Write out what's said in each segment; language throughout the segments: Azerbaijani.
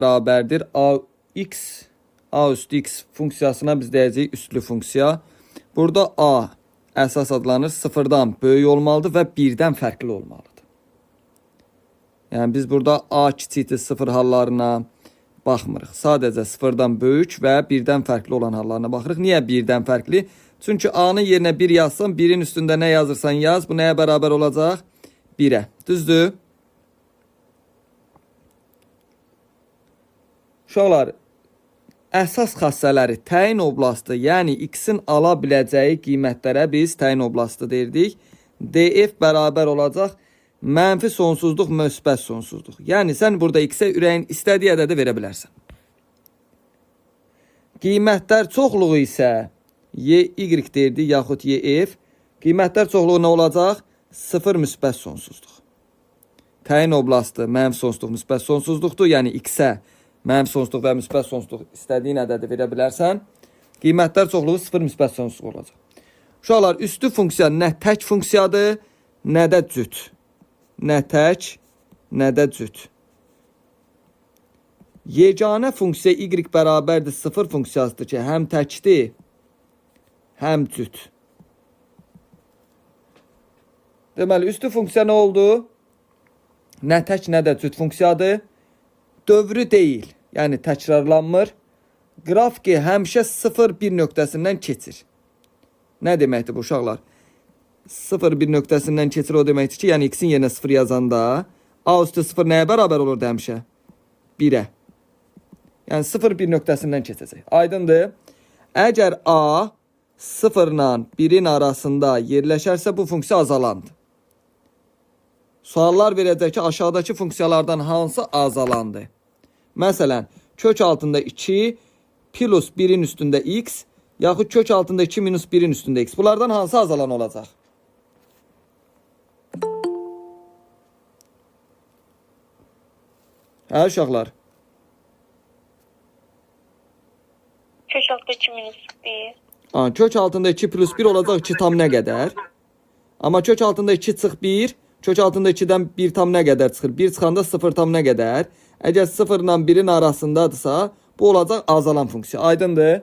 bərabərdir a üstü x funksiyasına biz deyəcəyik üstlü funksiya. Burada a əsas adlanır, sıfırdan böyük olmalıdır və birdən fərqli olmalıdır. Yəni biz burada a kiçikdir sıfır hallarına baxmırıq. Sadəcə sıfırdan böyük və birdən fərqli olan hallarına baxırıq. Niyə birdən fərqli? Çünki a-nın yerinə 1 yazsan, 1-in üstündə nə yazırsan yaz. Bu nəyə bərabər olacaq? 1-ə. Düzdür? Uşaqlar, əsas xassələri təyin oblastı, yəni x-in ala biləcəyi qiymətlərə biz təyin oblastı deyirdik. df bərabər olacaq mənfi sonsuzluq, müsbət sonsuzluq. Yəni sən burada x-ə ürəyin istədiyi ədədi verə bilərsən. Qiymətlər çoxluğu isə y deyirdik, yaxud yf. Qiymətlər çoxluğu nə olacaq? 0 müsbət sonsuzluq. Təyin oblastı mənfi sonsuzluq, müsbət sonsuzluqdur. Yəni x-ə mənfi sonsuzluq və müsbət sonsuzluq istədiyin ədədi verə bilərsən. Qiymətlər çoxluğu 0 müsbət sonsuzluq olacaq. Uşaqlar, üstü funksiya nə tək funksiyadır, nə də cüt. Nə tək, nə də cüt. Yeganə funksiya y bərabərdir 0 funksiyasıdır ki, həm təkdir, həm cüt. Deməli, üstü funksiya nə oldu? Nə tək, nə də cüt funksiyadır. Dövrü deyil, yəni təkrarlanmır. Qrafiki həmişə 0-1 nöqtəsindən keçir. Nə deməkdir bu uşaqlar? 0-1 nöqtəsindən keçir o deməkdir ki, yəni x-in yerinə 0 yazanda a üstü 0 nəyə bərabər olurdu həmişə? 1-ə. Yəni 0-1 nöqtəsindən keçəcək. Aydındır. Əgər a 0 ilə 1-in arasında yerləşərsə bu funksiya azalandır. Suallar verəcək ki, aşağıdakı funksiyalardan hansı azalandı? Məsələn, kök altında 2 plus 1-in üstündə x, yaxud kök altında 2 minus 1-in üstündə x. Bunlardan hansı azalan olacaq? Hə, uşaqlar? Kök altında 2 minus 1. Kök altında 2 plus 1 olacaq 2 tam nə qədər? Amma kök altında 2 çıx 1, kök altında 2-dən 1 tam nə qədər çıxır? 1 çıxanda 0 tam nə qədər? Əgər 0 ilə 1-in arasındadırsa, bu olacaq azalan funksiya. Aydındır?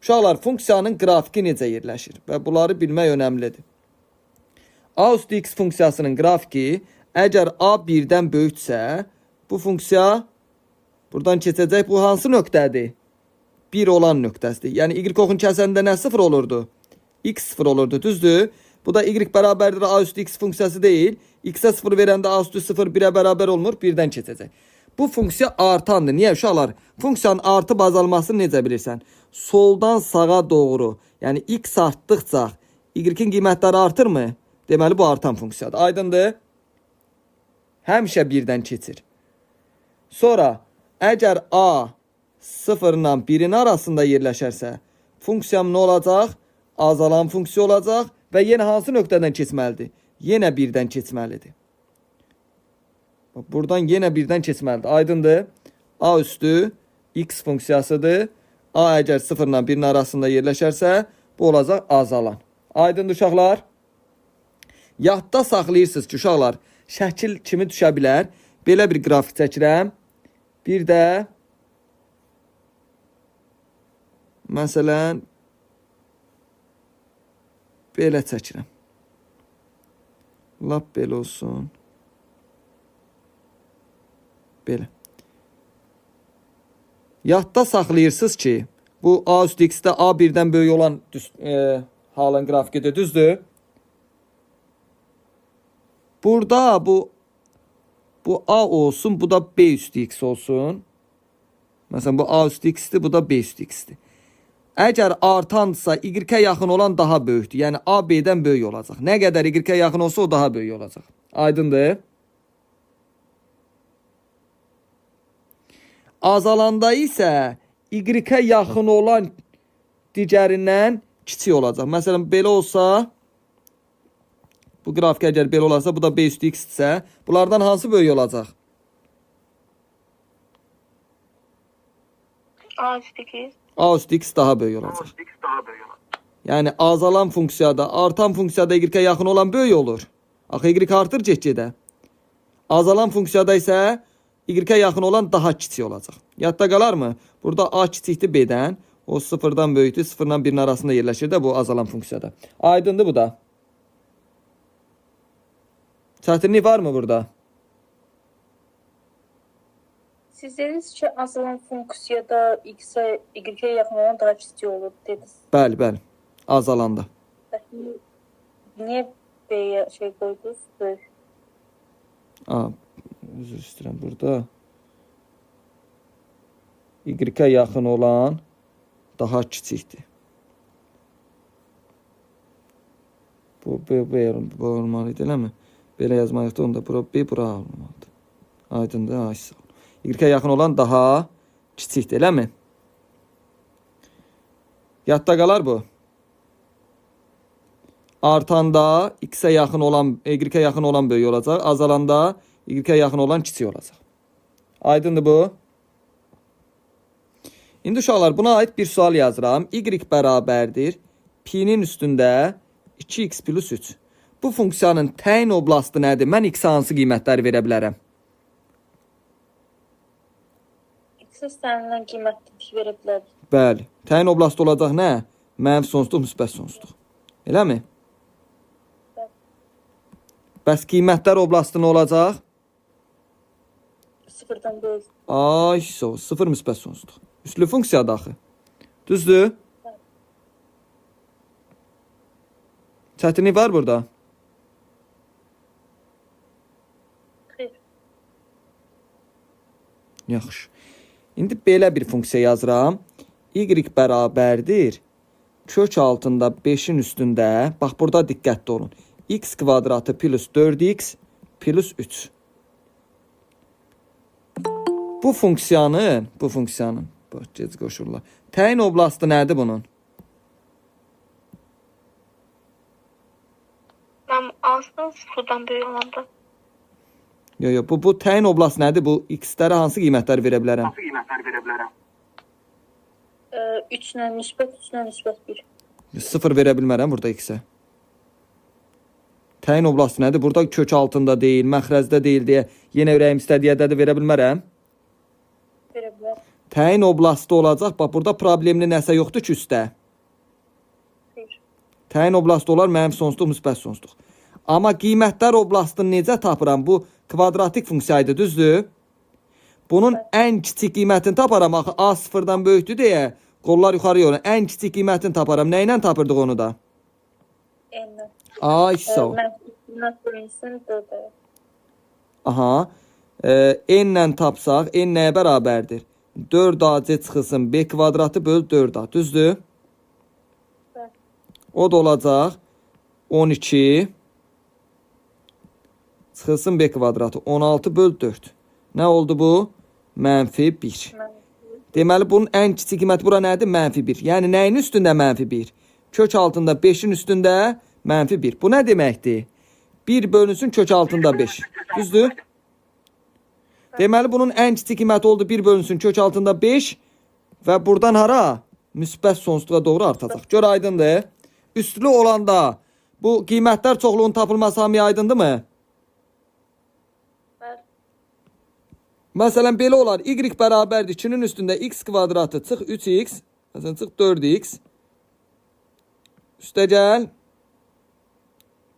Uşaqlar, funksiyanın qrafiki necə yerləşir? Və bunları bilmək önəmlidir. A üstü x funksiyasının qrafiki, əgər a 1-dən böyüksə, bu funksiya buradan keçəcək. Bu hansı nöqtədir? 1 olan nöqtəsidir. Yəni y oxun kəsəndə nə 0 olurdu? X 0 olurdu, düzdür? Bu da y bərabərdir a üstü x funksiyası deyil. X-ə 0 verəndə a üstü 0 1-ə bərabər olmur, 1-dən keçəcək. Bu funksiya artandır. Niyə uşaqlar? Funksiyanın artıb azalmasını necə bilirsən? Soldan sağa doğru, yəni x artdıqca y-in qiymətləri artırmı? Deməli, bu artan funksiyadır. Aydındır? Həmişə 1-dən keçir. Sonra, əgər a 0 ilə 1-in arasında yerləşərsə, funksiyam nə olacaq? Azalan funksiya olacaq və yenə hansı nöqtədən keçməlidir? Yenə 1-dən keçməlidir. Buradan yenə 1-dən keçməlidir. Aydındır? A üstü x funksiyasıdır. A əgər 0 ilə 1-in arasında yerləşərsə, bu olacaq azalan. Aydındır uşaqlar? Yadda saxlayırsınız ki, uşaqlar, şəkil kimi düşə bilər. Belə bir qrafik çəkirəm. Bir də məsələn belə çəkirəm. Lap belə olsun. Belə. Yadda saxlayırsınız ki, bu a üstü x-də a 1-dən böyük olan halın qrafikidir, düzdür? Burada bu a olsun, bu da b üstü x olsun. Məsələn, bu a üstü x-dir, bu da b üstü x-dir. Əgər artandırsa, y-ə yaxın olan daha böyükdür. Yəni, a b-dən böyük olacaq. Nə qədər y-ə yaxın olsa, o daha böyük olacaq. Aydındır? Azalanda isə y-ə yaxın olan digərindən kiçik olacaq. Məsələn, belə olsa, bu qrafik əgər belə olarsa, bu da b üstü x-dirsə, bunlardan hansı böyük olacaq? A üstü x. A üstü x daha böyük olacaq. Yəni azalan funksiyada, artan funksiyada y-ə yaxın olan böyük olur. Axı y artır get-gedə. Azalan funksiyada isə Y-ə yaxın olan daha kiçik olacaq. Yadda qalarmı? Burada A kiçikdir B-dən. O sıfırdan böyükdür. Sıfırla 1-in arasında yerləşir də bu azalan funksiyada. Aydındır bu da. Çətinlik varmı burada? Siz dediniz ki, azalan funksiyada x-ə, y-ə yaxın olan daha kiçik olur dediniz. Bəli, bəli. Azalanda. Niyə B-yə şey qoydunuz? Böyük. Üzr istəyirəm burada. Y-ə yaxın olan daha kiçikdir. Bu olmalıdır, eləmi? Belə yazmalıqdır, onda bura B, bura olmalıdır. Aydındır, ay sağ ol. Y-ə yaxın olan daha kiçikdir, eləmi? Yadda qalar bu. Artanda x-ə yaxın olan, y-ə yaxın olan böyük olacaq. Azalanda y-ə yaxın olan kiçik olacaq. Aydındır bu. İndi uşaqlar, buna aid bir sual yazıram. Y bərabərdir. Pi-nin üstündə 2x plus 3. Bu funksiyanın təyin oblastı nədir? Mən x-ə hansı qiymətləri verə bilərəm? X-ə istənilən qiymətli verə bilər. Bəli. Təyin oblastı olacaq nə? Mənfi sonsuzluq, müsbət sonsuzluq. Eləmi? Bəs qiymətlər oblastı nə olacaq? Sıfırdan böyük. Ay, sıfır müsbət sonsuzluq. Üslü funksiyadır axı. Düzdür? Çətinlik var burada? Xeyr. Yaxşı. İndi belə bir funksiya yazıram. Y bərabərdir. Kök altında 5-in üstündə, bax burada diqqətli olun. X kvadratı plus 4x plus 3. Bu funksiyanın, bax, gec qoşurlar. Təyin oblastı nədir bunun? Mən aslında sıfırdan böyük olanda. Yox, bu təyin oblastı nədir? Bu x-lərə hansı qiymətlər verə bilərəm? 3 ilə müsbət, 3 ilə müsbət 1. 0 verə bilmərəm burada x-ə. Təyin oblastı nədir? Burada kök altında deyil, məxrəzdə deyil deyə yenə ürəyim istədiyə də verə bilmərəm. Verə bilər. Təyin oblastı olacaq. Bax, burada problemli nəsə yoxdur ki, üstə. Xeyr. Təyin oblastı olar mənfi sonsuzluq, müsbət sonsuzluq. Amma qiymətlər oblastını necə tapıram? Bu kvadratik funksiyaydı, düzdür? Bunun ən kiçik qiymətini taparam. Axı A sıfırdan böyükdür deyə qollar yuxarı yola. Ən kiçik qiymətini taparam. Nə ilə tapırdıq onu da? N-lə. Ay, sağ ol. Mən bölünsün 4-ə. Aha. N-lə tapsaq, N nəyə bərabərdir? 4AC çıxılsın B kvadratı böl 4A. Düzdür? Bəli. O da olacaq 12 çıxılsın B kvadratı 16 böl 4. Nə oldu bu? Mənfi 1. Deməli, bunun ən kiçik qiyməti bura nədir? Mənfi 1. Yəni, nəyin üstündə mənfi 1? Kök altında 5-in üstündə mənfi 1. Bu nə deməkdir? 1 bölünsün kök altında 5. Düzdür? Deməli, bunun ən kiçik qiyməti oldu 1 bölünsün kök altında 5 və buradan hara? Müsbət sonsuzluğa doğru artacaq. Gör, aydındır. Üstlü olanda bu qiymətlər çoxluğun tapılması hamıya aydındır mı? Məsələn, belə olar. Y bərabərdir 2-nin üstündə x kvadratı çıx 3x. Məsələn, çıx 4x. Üstə gəl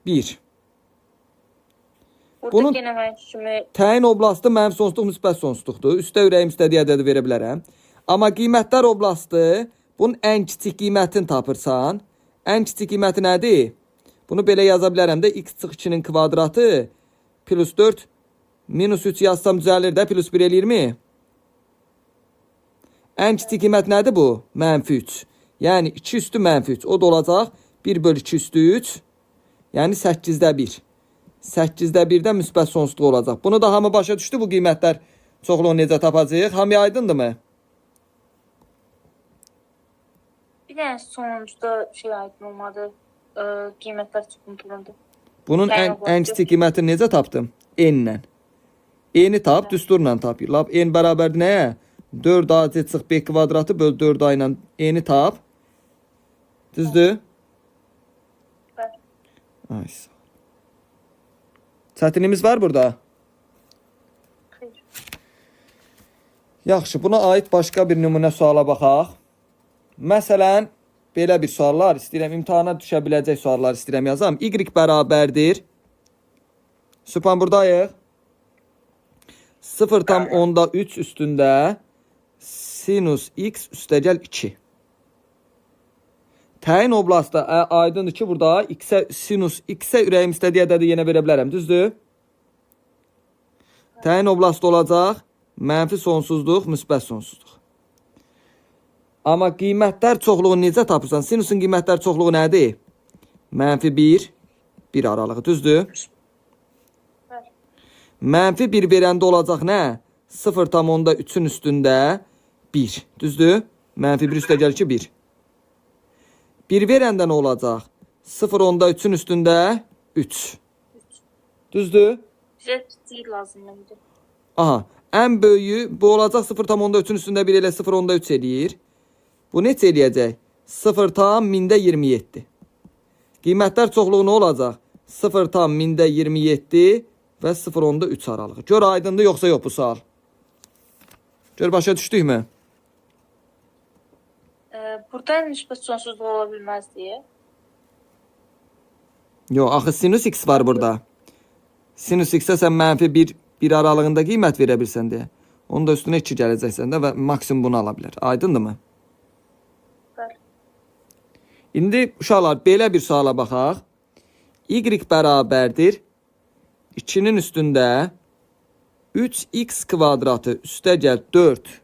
1. Burada yenə mən kimi təyin oblastı mənfi sonsuzluq, müsbət sonsuzluqdur. Üstə ürəyim istədiyi ədədi verə bilərəm. Amma qiymətlər oblastı bunun ən kiçik qiymətini tapırsan. Ən kiçik qiyməti nədir? Bunu belə yaza bilərəm də x çıx 2-nin kvadratı plus 4 minus 3 yazsam düzəlir də, plus 1 eləyir mi? Ən kiçik qiymət nədir bu? Mənfi 3. Yəni 2 üstü mənfi 3. O da olacaq 1 bölü 2 üstü 3. Yəni 8-də 1. 8-də 1-də müsbət sonsuzluq olacaq. Bunu da hamı başa düşdü, bu qiymətlər çoxluğunu necə tapacağıq? Hamıya aydındır mı? bir dənə sonuncuda şey aydın olmadı. Qiymətlər çıxıntılındı. Bunun ən kiçik qiymətini necə tapdım? N-lə. N-i tap, düsturla tap. Lab N bərabərdir nəyə? 4AC çıx B kvadratı böl 4A ilə N-i tap. Düzdür? Bəli. Ay, sağ ol. Çətinimiz var burada? Xeyr. Yaxşı, buna aid başqa bir nümunə suala baxaq. Məsələn, belə bir suallar istəyirəm, imtahana düşə biləcək suallar istəyirəm yazam. Y bərabərdir. Sübhan buradayıq. 0,3 üstündə sinus x üstəgəl 2. Təyin oblastda aydındır ki, burada sinus x-ə ürəyim istədiyi ədədi yenə verə bilərəm. Düzdür? Təyin oblastda olacaq mənfi sonsuzluq, müsbət sonsuzluq. Amma qiymətlər çoxluğunu necə tapırsan? Sinusun qiymətlər çoxluğu nədir? Mənfi 1, 1 aralığı. Düzdür? Mənfi 1 verəndə olacaq nə? 0,3-ün üstündə 1. Düzdür? Mənfi 1 üstə gəlir ki 1. 1 verəndə nə olacaq? 0,3-ün üstündə 3. Düzdür? Bizə kiçik lazımdır. Aha. Ən böyüyü bu olacaq 0,3-ün üstündə 1 elə 0,3 eləyir. Bu neçə eləyəcək? 0,27. Qiymətlər çoxluğu nə olacaq? 0,27 və 0,3 aralığı. Gör aydındır yoxsa yox bu sual? Gör başa düşdükmü? Buradan nisbət sonsuzluq ola bilməz deyə. Yox, axı sinus x var burada. Sinus x-ə sən mənfi 1 aralığında qiymət verə bilsən deyə. Onun da üstünə 2 gələcəksən də və maksimum bunu ala bilər. Aydındırmı? Bəli. İndi uşaqlar belə bir suala baxaq. Y bərabərdir 2-nin üstündə 3x kvadratı üstə gəl 4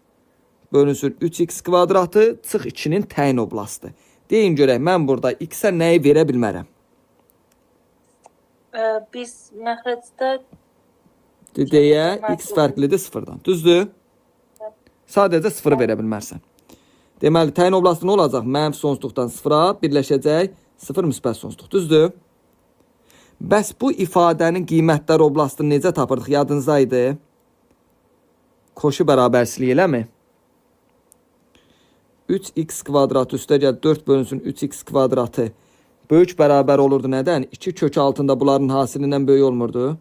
bölünsün 3x kvadratı çıx 2-nin təyin oblastı. Deyin görək, mən burada x-ə nəyi verə bilmərəm? Biz məxrəcdə Deyə x fərqlidir 0-dan. Düzdür? Sadəcə 0-ı verə bilmərsən. Deməli, təyin oblastı nə olacaq? Mənfi sonsuzluqdan 0-a birləşəcək 0 müsbət sonsuzluq. Düzdür? Bəs bu ifadənin qiymətlər oblastını necə tapırdıq? Yadınızdaydı. Koşu bərabərsizliyi eləmi? 3x kvadratı üstə gəl 4 bölünsün 3x kvadratı böyük bərabər olurdu nədən? 2 kök altında bunların hasilindən böyük olmurdu.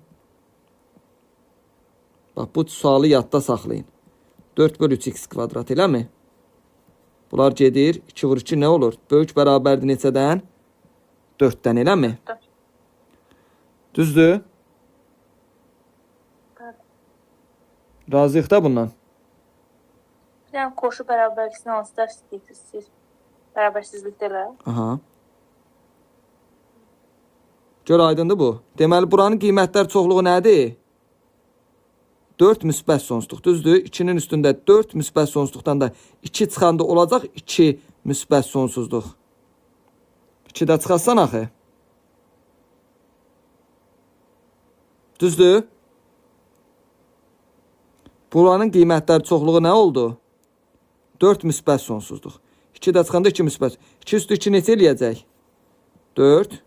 Bax, bu sualı yadda saxlayın. 4 bölü 3x kvadrat eləmi? Bunlar gedir. 2 vur 2 nə olur? Böyük bərabərdir neçədən? 4-dən eləmi? Düzdür? Razıyıq da bundan. Bir dənə koşu bərabərlikəsini hansı dərs istəyirsiniz? Bərabərsizlikdə elə. Aha. Gör aydındır bu. Deməli, buranın qiymətlər çoxluğu nədir? 4 müsbət sonsuzluq. Düzdür? 2-nin üstündə 4 müsbət sonsuzluqdan da 2 çıxanda olacaq 2 müsbət sonsuzluq. 2-də çıxarsan axı. Düzdür? Buranın qiymətlər çoxluğu nə oldu? 4 müsbət sonsuzluq. 2-də çıxanda 2 müsbət. 2 üstü 2 neçə eləyəcək? 4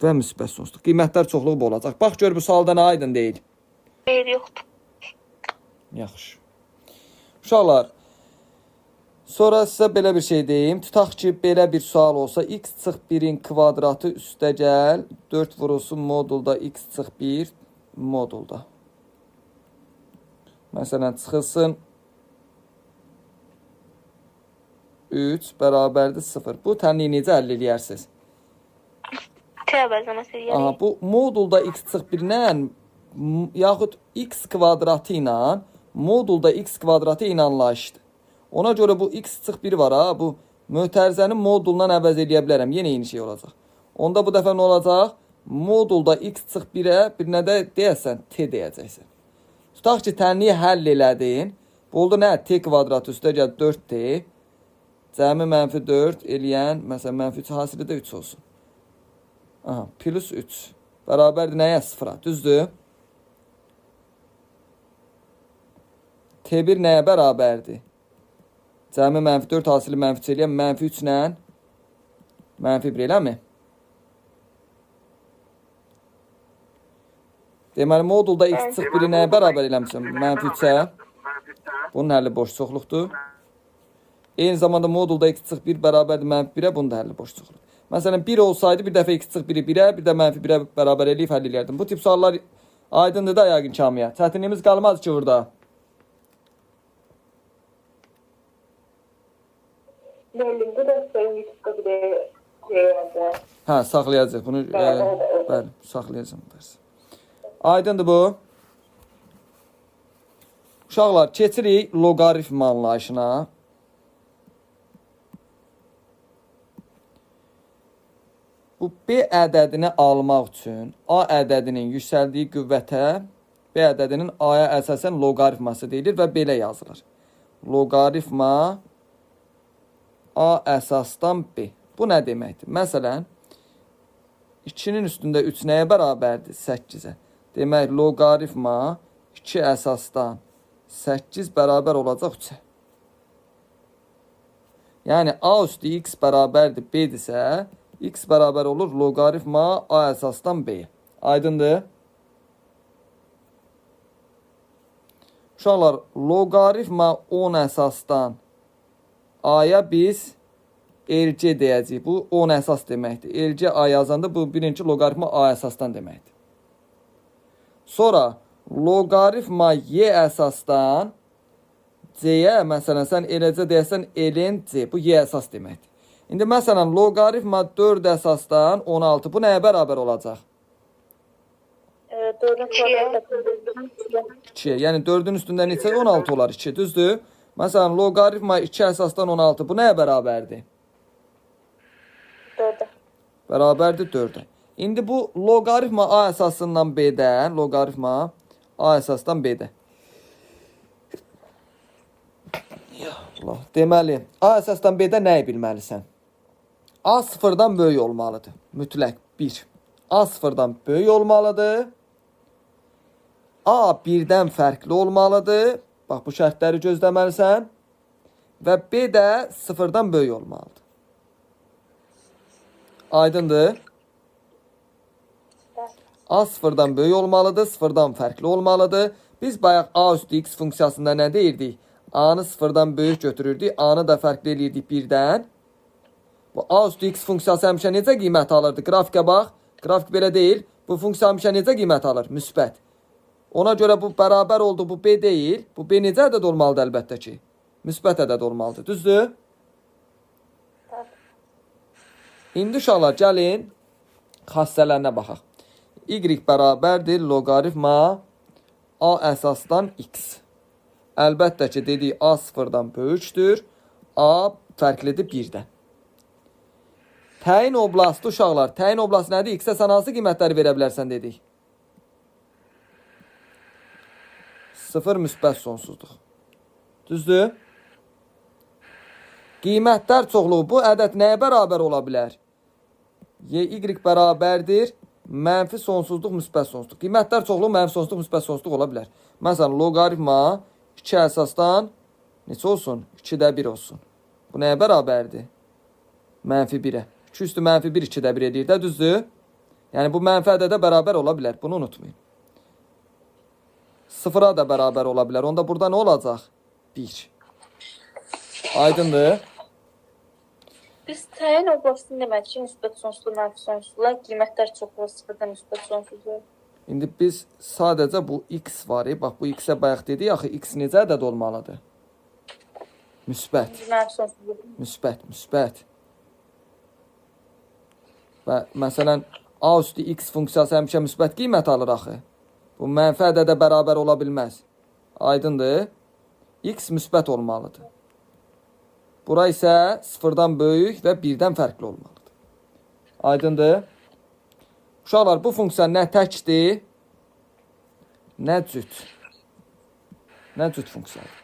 və müsbət sonsuzluq. Qiymətlər çoxluğu bu olacaq. Bax, gör bu sualda nə aydın deyil. Xeyr, yoxdur. Yaxşı. Uşaqlar, sonra sizə belə bir şey deyim. Tutaq ki, belə bir sual olsa, x çıx 1-in kvadratı üstə gəl, 4 vurulsun modulda x çıx 1 modulda. Məsələn, çıxılsın 3 bərabərdir 0. Bu tənliyi necə əldə edərsiniz? Təbəzləməsi eləyək. Aha, bu modulda x çıx 1-lə yaxud x kvadratı ilə modulda x kvadratı ilə anlayışdır. Ona görə bu x çıx 1 var ha, bu mötərizənin modulundan əvəz edə bilərəm. Yenə eyni şey olacaq. Onda bu dəfə nə olacaq? Modulda x çıx 1-ə bir nə də deyəsən, t deyəcəksən. Tutaq ki, tənliyi həll elədin. Bu oldu nə? T kvadratı üstə gəl 4t. Cəmi mənfi 4 eləyən, məsələn, mənfi 3 hasili də 3 olsun. Aha, plus 3. Bərabərdir nəyə? 0-a. Düzdür? T1 nəyə bərabərdir? Cəmi mənfi 4 hasili mənfi 3 eləyən, mənfi 3 ilə mənfi 1 eləmi? Deməli, modulda x çıx 1-i nəyə bərabər eləmişəm? Mənfi 3-ə. Bunun həlli boş çoxluqdur. Eyni zamanda modulda x çıx 1 bərabərdir mənfi 1-ə. Bunun da həlli boş çoxluqdur. Məsələn, 1 olsaydı, bir dəfə x çıx 1-i 1-ə, bir də mənfi 1-ə bərabər eləyib həll eləyərdim. Bu tip suallar aydındır da yəqin Kamiyə. Çətinliyimiz qalmaz ki, burada. Müəllim, bu da sayın YouTube'da bir de şey vardı. Hə, saxlayacaq bunu. Bəli, saxlayacağam dərs. Aydındır bu. Uşaqlar, keçirik loqaritm anlayışına. Bu B ədədini almaq üçün A ədədinin yüksəldiyi qüvvətə B ədədinin A-ya əsasən loqaritması deyilir və belə yazılır. Loqaritma A əsasdan B. Bu nə deməkdir? Məsələn, 2-nin üstündə 3 nəyə bərabərdir? 8-ə. Demək, loqaritma 2 əsasdan 8 bərabər olacaq 3-ə. Yəni, A üstü x bərabərdir B-dirsə, x bərabər olur loqaritma A əsasdan B. Aydındır? Uşaqlar, loqaritma 10 əsasdan A-ya biz LC deyəcəyik. Bu 10 əsas deməkdir. LC A yazanda bu birinci loqaritma A əsasdan deməkdir. Sonra loqaritma Y əsasdan C-yə, məsələn, sən eləcə deyəsən ln C. Bu Y əsas deməkdir. İndi məsələn, loqaritma 4 əsasdan 16. Bu nəyə bərabər olacaq? 4'ün kvadratı 2. Yəni 4-ün üstündə neçə 16 olar? 2. Düzdür? Məsələn, loqaritma 2 əsasdan 16. Bu nəyə bərabərdir? 4'e. Bərabərdir 4-ə. İndi bu loqaritma A əsasından B-dən, loqaritma A əsasdan B-də. Allah. Deməli, A əsasdan B-də nəyi bilməlisən? A sıfırdan böyük olmalıdır. Mütləq 1. A sıfırdan böyük olmalıdır. A 1-dən fərqli olmalıdır. Bax, bu şərtləri gözləməlisən. Və B də sıfırdan böyük olmalıdır. Aydındır. A sıfırdan böyük olmalıdır, sıfırdan fərqli olmalıdır. Biz bayaq A üstü x funksiyasında nə deyirdik? A-nı sıfırdan böyük götürürdük, A-nı da fərqli eləyirdik 1-dən. Bu A üstü x funksiyası həmişə necə qiymət alırdı? Qrafikə bax, qrafik belə deyil. Bu funksiya həmişə necə qiymət alır? Müsbət. Ona görə bu bərabər oldu, bu B deyil. Bu B necə ədəd olmalıdır əlbəttə ki? Müsbət ədəd olmalıdır, düzdür? İndi uşaqlar, gəlin xassələrinə baxaq. Y bərabərdir loqaritma A əsasdan x. Əlbəttə ki, dedik A sıfırdan böyükdür. A fərqlidir 1-dən. Təyin oblastı uşaqlar. Təyin oblastı nədir? X-ə sən hansı qiymətləri verə bilərsən dedik? 0 müsbət sonsuzluq. Düzdür? Qiymətlər çoxluğu. Bu ədəd nəyə bərabər ola bilər? Y bərabərdir mənfi sonsuzluq, müsbət sonsuzluq. Qiymətlər çoxluğu mənfi sonsuzluq, müsbət sonsuzluq ola bilər. Məsələn, loqaritma 2 əsasdan neçə olsun? 2-də 1 olsun. Bu nəyə bərabərdir? Mənfi 1-ə. 2 üstü mənfi 1, 2-də 1 edir də, düzdür? Yəni, bu mənfi ədədə bərabər ola bilər. Bunu unutmayın. 0-a da bərabər ola bilər. Onda burada nə olacaq? 1. Aydındır? Biz təyin oblastını demək ki, müsbət sonsuzluq, mənfi sonsuzluq, qiymətlər çoxluq, sıfırdan müsbət sonsuzluq. İndi biz sadəcə bu x var. Bax, bu x-ə bayaq dedik, axı x necə ədəd olmalıdır? Müsbət. Mənfi sonsuzluq. Müsbət. Və məsələn, A üstü x funksiyası həmişə müsbət qiymət alır axı. Bu mənfi ədədə bərabər ola bilməz. Aydındır? X müsbət olmalıdır. Bura isə 0-dan böyük və 1-dən fərqli olmalıdır. Aydındır? Uşaqlar, bu funksiya nə təkdir, nə cüt. Nə cüt funksiyadır.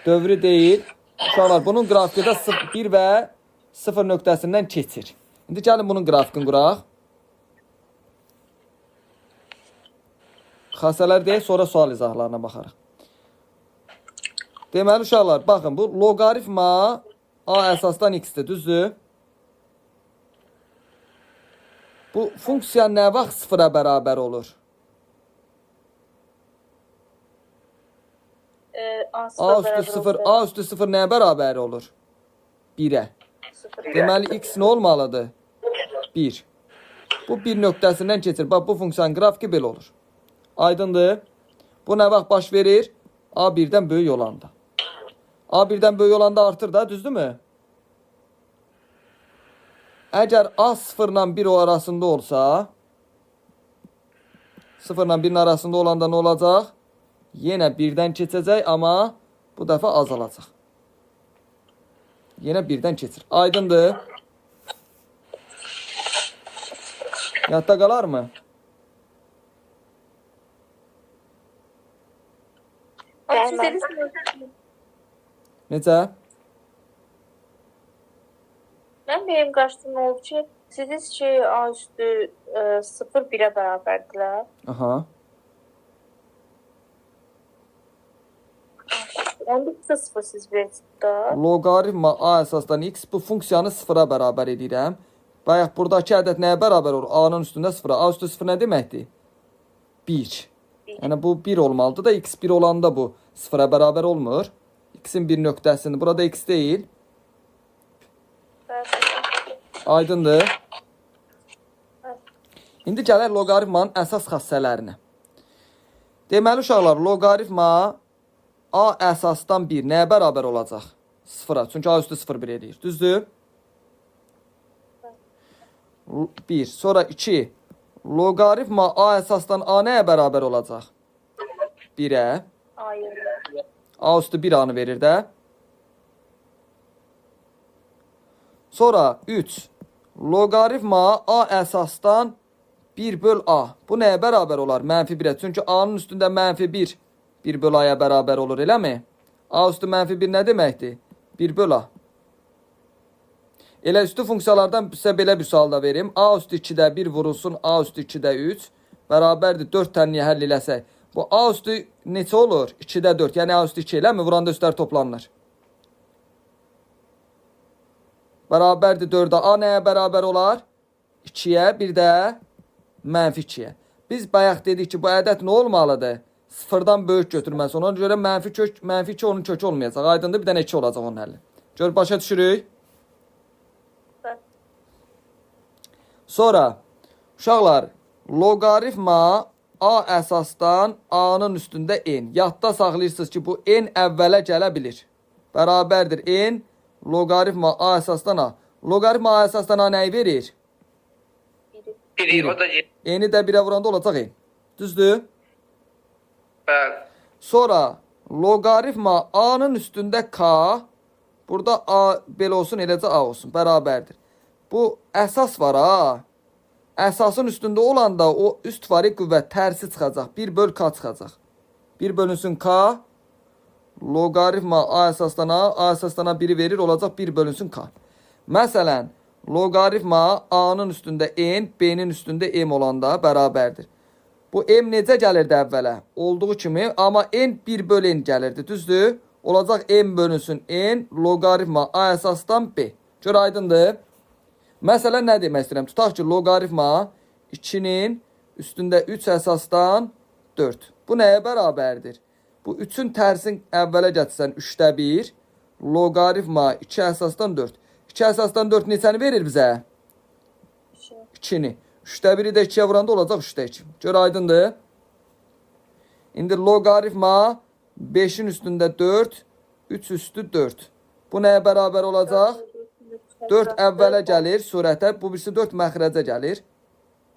Dövrü deyil. Uşaqlar, bunun qrafikdə 1 və 0 nöqtəsindən keçir. İndi gəlin bunun qrafikini quraq. Xassələr deyək, sonra sual izahlarına baxarıq. Deməli, uşaqlar, baxın, bu loqaritma A əsasdan x-dir, düzdür? Bu funksiya nə vaxt 0-a bərabər olur? A üstü 0 nəyə bərabər olur? 1-ə. Deməli, x nə olmalıdır? 1. Bu 1 nöqtəsindən keçir. Bax, bu funksiyanın qrafiki belə olur. Aydındır? Bu nə vaxt baş verir? A 1-dən böyük olanda. A 1-dən böyük olanda artır da, düzdürmü? Əgər A 0 ilə 1 arasında olsa, 0 ilə 1-in arasında olanda nə olacaq? Yenə 1-dən keçəcək, amma bu dəfə azalacaq. Yenə 1-dən keçir. Aydındır. Yadda qalar mı? Sizəniz Necə? mən benim qarşısında oldu ki, siz ki A üstü 0 1-ə bərabərdirlər. Aha. Onda 0 siz verirsiniz da. Loqaritma A əsasdan x bu funksiyanı 0-a bərabər edirəm. Bayaq buradakı ədəd nəyə bərabər olur? A-nın üstündə 0-a. A üstü 0 nə deməkdir? 1. Yəni bu 1 olmalıdır da x 1 olanda bu 0-a bərabər olmur. X-in bir nöqtəsində. Burada x deyil. Aydındır. İndi gələk loqaritmanın əsas xassələrinə. Deməli uşaqlar, loqaritma A əsasdan 1 nəyə bərabər olacaq? 0-a. Çünki A üstü 0 1 edir. Düzdür? 1. Sonra 2. Loqaritma A əsasdan A nəyə bərabər olacaq? 1-ə. A üstü 1 A-nı verir də. Sonra 3. Loqaritma A əsasdan 1 böl A. Bu nəyə bərabər olar? Mənfi 1-ə. Çünki A-nın üstündə mənfi 1 1 böl A-ya bərabər olur, eləmi? A üstü mənfi 1 nə deməkdir? 1 böl A. Elə üstü funksiyalardan sizə belə bir sual da verim. A üstü 2-də 1 vurulsun, A üstü 2-də 3 bərabərdir 4 tənliyə həll eləsək. Bu A üstü neçə olur? 2-də 4. Yəni A üstü 2 eləmi? Vuranda üstlər toplanır. Bərabərdir 4-ə. A nəyə bərabər olar? 2-yə, bir də mənfi 2-yə. Biz bayaq dedik ki, bu ədəd nə olmalıdır? 0-dan böyük götürməsi. Ona görə mənfi 2 onun kökü olmayacaq. Aydındır, bir dənə 2 olacaq onun həlli. Gör, başa düşürük. Sonra, uşaqlar, loqaritma A əsasdan A-nın üstündə n. Yadda saxlayırsınız ki, bu n əvvələ gələ bilir. Bərabərdir n, loqaritma A əsasdan A. Loqaritma A əsasdan A nəyi verir? 1. O da N-i də 1-ə vuranda olacaq n. Düzdür? bəli. Sonra, loqaritma A-nın üstündə K, burada A belə olsun, eləcə A olsun, bərabərdir. Bu əsas var ha. Əsasın üstündə olanda o üst varig qüvvət tərsi çıxacaq. 1 böl K çıxacaq. 1 bölünsün K. Loqaritma A əsasdan A. A əsasdan A 1-i verir. Olacaq 1 bölünsün K. Məsələn, loqaritma A-nın üstündə N, B-nin üstündə M olanda bərabərdir. Bu M necə gəlirdi əvvələ? Olduğu kimi. Amma N 1 böl N gəlirdi. Düzdür? Olacaq M bölünsün N. Loqaritma A əsasdan B. Gör, aydındır. Məsələn, nə demək istəyirəm? Tutaq ki, loqaritma 2-nin üstündə 3 əsasdan 4. Bu nəyə bərabərdir? Bu 3-ün tərsin əvvələ gətirsən 3-də 1. Loqaritma 2 əsasdan 4. 2 əsasdan 4 neçəni verir bizə? 2-ni. 3-də 1-i də 2-yə vuranda olacaq 3-də 2. Gör, aydındır. İndi loqaritma 5-in üstündə 4. 3 üstü 4. Bu nəyə bərabər olacaq? 4 əvvələ gəlir surətə. Bu birisi 4 məxrəcə gəlir.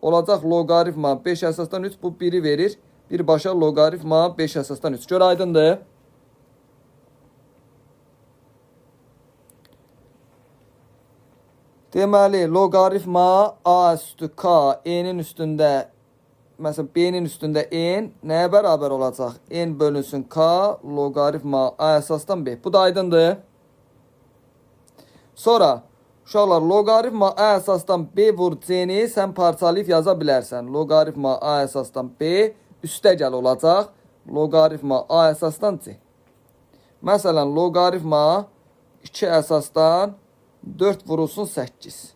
Olacaq loqaritma 5 əsasdan 3. Bu 1-i verir. Birbaşa loqaritma 5 əsasdan 3. Gör, aydındır. Deməli, loqaritma A üstü K, N'in üstündə, məsələn, B-nin üstündə N nəyə bərabər olacaq? N bölünsün K, loqaritma A əsasdan B. Bu da aydındır. Sonra, uşaqlar, loqaritma A əsasdan B vur C-ni sən parçalayıb yaza bilərsən. Loqaritma A əsasdan B üstə gəl olacaq. Loqaritma A əsasdan C. Məsələn, loqaritma 2 əsasdan 4 vurulsun 8.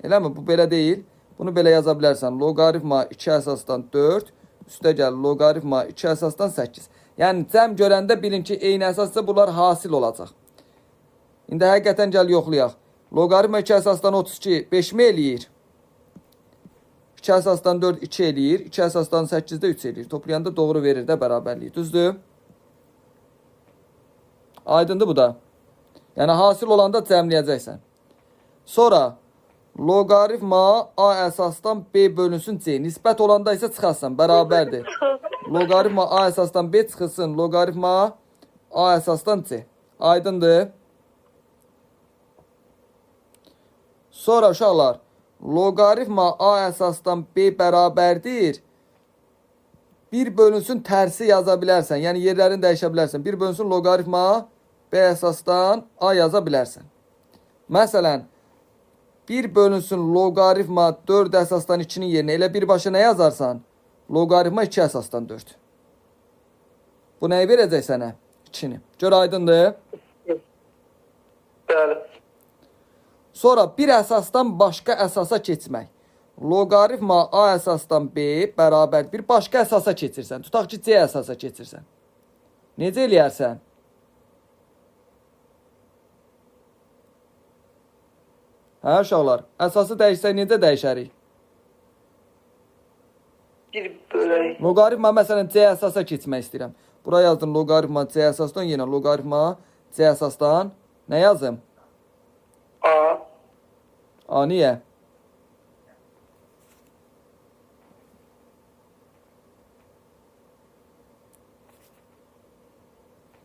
Eləmi? Bu belə deyil. Bunu belə yaza bilərsən. Loqaritma 2 əsasdan 4 üstə gəl. Loqaritma 2 əsasdan 8. Yəni, cəm görəndə bilin ki, eyni əsasda bunlar hasil olacaq. İndi həqiqətən gəl yoxlayaq. Loqaritma 2 əsasdan 32 5 mi eləyir? 2 əsasdan 4 2 eləyir. 2 əsasdan 8 də 3 eləyir. Toplayanda doğru verir də bərabərliyi. Düzdür? Aydındır bu da. Yəni hasil olanda cəmləyəcəksən. Sonra loqaritma A əsasdan B bölünsün C. Nisbət olanda isə çıxarsan, bərabərdir. Loqaritma A əsasdan B çıxılsın. Loqaritma A əsasdan C. Aydındır. Sonra uşaqlar, loqaritma A əsasdan B bərabərdir. 1 bölünsün tərsi yaza bilərsən. Yəni yerlərini dəyişə bilərsən. 1 bölünsün loqaritma B əsasdan A yaza bilərsən. Məsələn, 1 bölünsün loqaritma 4 əsasdan 2-nin yerinə elə birbaşa nə yazarsan? Loqaritma 2 əsasdan 4. Bu nəyi verəcək sənə? 2-ni. Gör aydındır. Bəli. Sonra bir əsasdan başqa əsasa keçmək. Loqaritma A əsasdan B bərabər bir başqa əsasa keçirsən. Tutaq ki, C əsasa keçirsən. Necə eləyərsən? Hə, uşaqlar, əsası dəyişsək necə dəyişərik? Bir bölək. Loqaritma məsələn C əsasa keçmək istəyirəm. Bura yazdım loqaritma C əsasdan, yenə loqaritma C əsasdan nə yazım? A. A, niyə?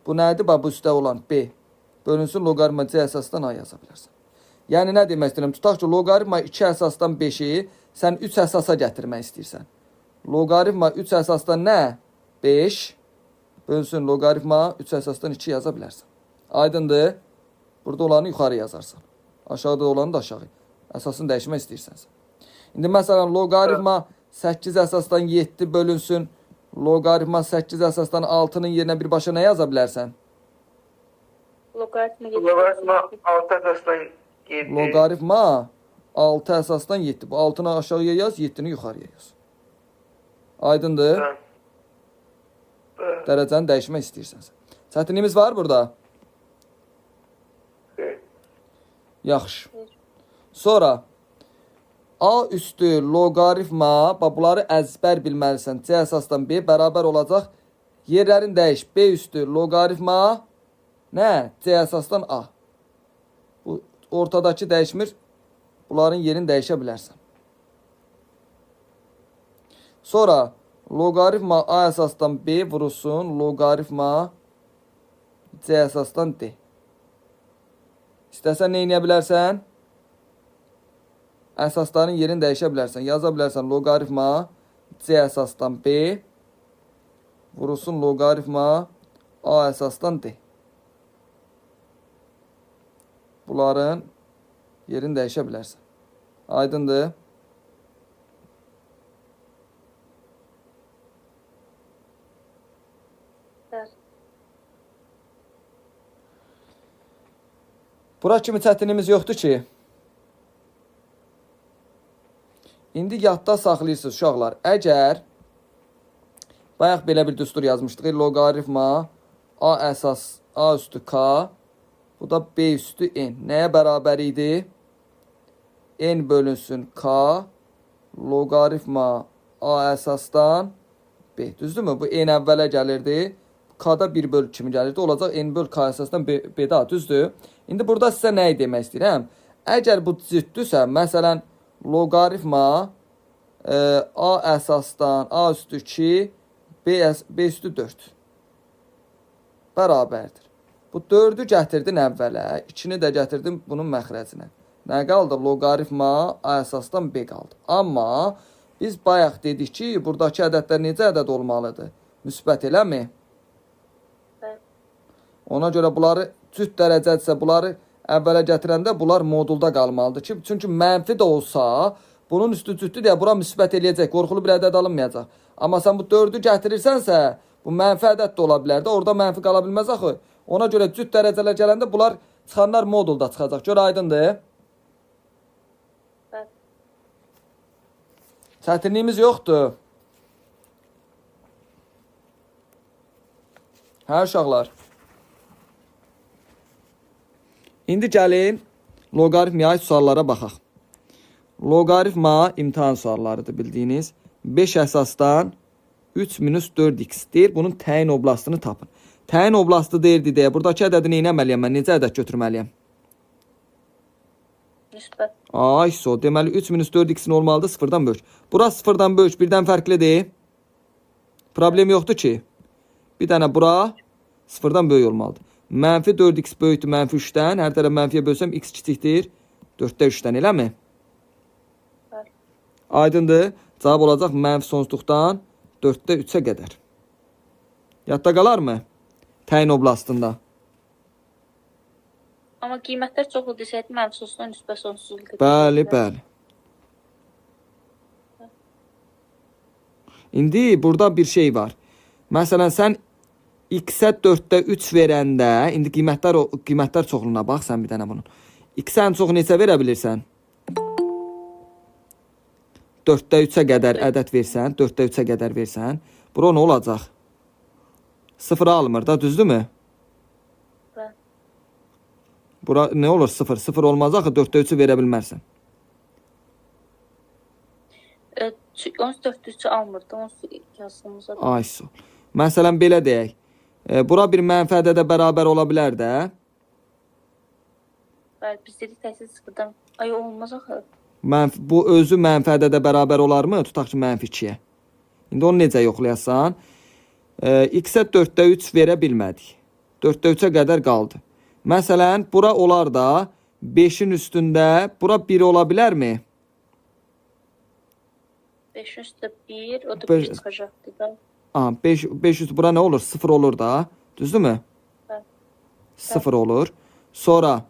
Bu nədir? Bu üstə olan B. Bölünsün loqaritma C əsasdan A yaza bilərsən. Yəni nə demək istəyirəm? Tutaq ki, loqaritma 2 əsasdan 5-i sən 3 əsasa gətirmək istəyirsən. Loqaritma 3 əsasdan nə? 5. Bölünsün loqaritma 3 əsasdan 2 yaza bilərsən. Aydındır. Burada olanı yuxarı yazarsan. Aşağıda olanı da aşağı. Əsasını dəyişmək istəyirsənsə. İndi məsələn, loqaritma 8 əsasdan 7 bölünsün. Loqaritma 8 əsasdan 6-nın yerinə birbaşa nə yaza bilərsən? Loqaritma Loqaritma 6 əsasdan 7. Loqaritma 6 əsasdan 7. Bu 6-nı aşağıya yaz, 7-ni yuxarıya yaz. Aydındır. Dərəcəni dəyişmək istəyirsənsə. Çətinliyimiz var burada. Yaxşı. Sonra A üstü loqaritma, bunları əzbər bilməlisən. C əsasdan B bərabər olacaq. Yerlərini dəyiş. B üstü loqaritma nə? C əsasdan A. Bu ortadakı dəyişmir. Bunların yerini dəyişə bilərsən. Sonra loqaritma A əsasdan B vurulsun. Loqaritma C əsasdan D. İstəsən nə edə bilərsən? Əsasların yerini dəyişə bilərsən. Yaza bilərsən loqaritma C əsasdan B vurulsun loqaritma A əsasdan D. Bunların yerini dəyişə bilərsən. Aydındır. Bura kimi çətinliyimiz yoxdur ki. İndi yadda saxlayırsınız uşaqlar. Əgər bayaq belə bir düstur yazmışdıq. Loqaritma A əsas A üstü K. Bu da B üstü N. Nəyə bərabər idi? N bölünsün K. Loqaritma A əsasdan B. Düzdürmü? Bu N əvvələ gəlirdi. K-da 1 böl kimi gəlirdi. Olacaq N böl K əsasdan B-də. Düzdür? İndi burada sizə nəyi demək istəyirəm? Əgər bu ciddirsə, məsələn, loqaritma A əsasdan A üstü 2, B üstü 4 bərabərdir. Bu 4-ü gətirdin əvvələ, 2-ni də gətirdin bunun məxrəcinə. Nə qaldı? Loqaritma A əsasdan B qaldı. Amma biz bayaq dedik ki, buradakı ədədlər necə ədəd olmalıdır? Müsbət eləmi? Ona görə bunları cüt dərəcədirsə, bunları əvvələ gətirəndə bunlar modulda qalmalıdır ki, çünki mənfi də olsa, bunun üstü cütdür deyə bura müsbət eləyəcək, qorxulu bir ədəd alınmayacaq. Amma sən bu 4-ü gətirirsənsə, bu mənfi ədəd də ola bilər də, orada mənfi qala bilməz axı. Ona görə cüt dərəcələr gələndə bunlar çıxanlar modulda çıxacaq. Gör aydındır. Çətinliyimiz yoxdur. Hə uşaqlar. İndi gəlin loqaritmaya aid suallara baxaq. Loqaritma imtahan suallarıdır bildiyiniz. 5 əsasdan 3 minus 4x deyir. Bunun təyin oblastını tapın. Təyin oblastı deyirdi deyə buradakı ədədi nə etməliyəm mən? Necə ədəd götürməliyəm? Müsbət. Ay, so. Deməli 3 minus 4x-in olmalıdır 0-dan bölük. Bura 0-dan bölük birdən fərqlidir. Problem yoxdur ki. Bir dənə bura 0-dan böyük olmalıdır. Mənfi 4x böyükdür mənfi 3-dən. Hər tərəf mənfiyə bölsəm x kiçikdir 4-də 3-dən, eləmi? Bəli. Aydındır. Cavab olacaq mənfi sonsuzluqdan 4-də 3-ə qədər. Yadda qalarmı? Təyin oblastında. Amma qiymətlər çoxlu desəydi, mənfi sonsuzdan müsbət sonsuzluq. Bəli, bəli. İndi burada bir şey var. Məsələn, sən x-ə 4-də 3 verəndə, indi qiymətlər çoxluğuna bax, sən bir dənə bunun. X-ə ən çox neçə verə bilirsən? 4-də 3-ə qədər ədəd versən, 4-də 3-ə qədər versən, bura nə olacaq? 0 almır da, düzdürmü? Bəli. Bura nə olur? 0. 0 olmaz axı 4-də 3-ü verə bilmərsən. 14-3-ü almırdı, 12 yazılımıza. Ay, so. Məsələn, belə deyək. Bura bir mənfi ədədə bərabər ola bilər də. Bəli, biz dedik təhsil 0-dan. Ay, olmaz axı. Bu özü mənfi ədədə bərabər olarmı? Tutaq ki, mənfi 2-yə. İndi onu necə yoxlayasan? X-ə 4-də 3 verə bilmədik. 4-də 3-ə qədər qaldı. Məsələn, bura olar da 5-in üstündə bura 1 ola bilərmi? 5-in üstə 1, o da 5 1 çıxacaqdı da. 5 üstü bura nə olur? 0 olur da. Düzdürmü? Bəli. 0 olur. Sonra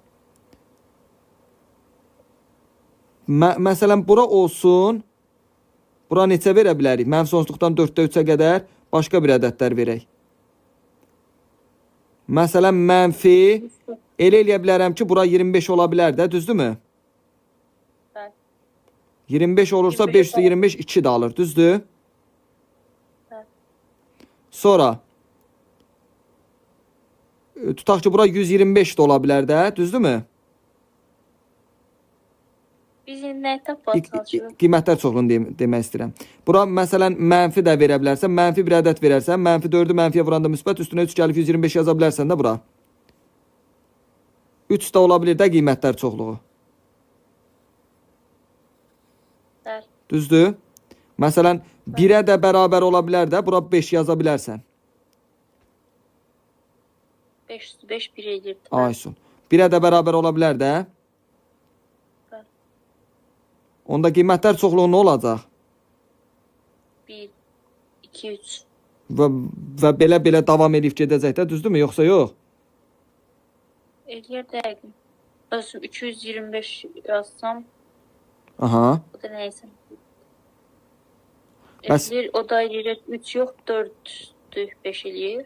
məsələn, bura olsun. Bura neçə verə bilərik? Mənfi sonsuzluqdan 4-də 3-ə qədər başqa bir ədədlər verək. Məsələn, mənfi elə eləyə bilərəm ki, bura 25 ola bilər də, düzdürmü? Bəli. 25 olursa 5 üstü 25 2 də alır, düzdür? Bəli. Sonra tutaq ki, bura 125 də ola bilər də, düzdürmü? Biz indi nəyi tapmağa çalışırıq? Qiymətlər çoxluğunu demək istəyirəm. Bura məsələn mənfi də verə bilərsən, mənfi bir ədəd verərsən, mənfi 4-ü mənfiyə vuranda müsbət üstünə 3 gəlib 125 yaza bilərsən də bura. 3 də ola bilər də qiymətlər çoxluğu. Bəli. Düzdür? Məsələn 1-ə də bərabər ola bilər də, bura 5 yaza bilərsən. 5 üstü 5 1 edirdi. Aysun. 1-ə də bərabər ola bilər də. Bəli. Onda qiymətlər çoxluğu nə olacaq? 1 2 3. Və belə davam edib gedəcək də, düzdürmü, yoxsa yox? Eləyər dəqiq. Özüm 225 yazsam, Aha. o da nəysə. Bəs- Eləyir, o da eləyir 3 yox 4 5 eləyir.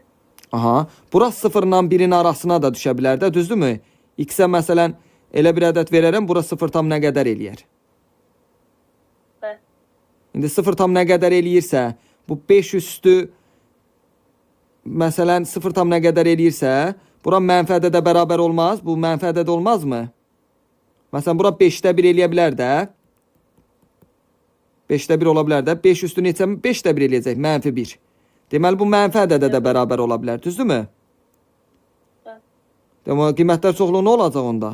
Aha. Bura 0-la 1-in arasına da düşə bilər də, düzdürmü? X-ə məsələn elə bir ədəd verərəm, bura 0 tam nə qədər eləyər? Bəli. İndi 0 tam nə qədər eləyirsə, bu 5 üstü məsələn 0 tam nə qədər eləyirsə, bura mənfi ədədə bərabər olmaz. Bu mənfi ədəd olmazmı? Məsələn, bura 5-də 1 eləyə bilər də. 5-də 1 ola bilər də. 5 üstü neçə? 5-də 1 eləyəcək. Mənfi 1. Deməli, bu mənfi ədədə də bərabər ola bilər. Düzdürmü? Bəli. Deməli, qiymətlər çoxluğu nə olacaq onda?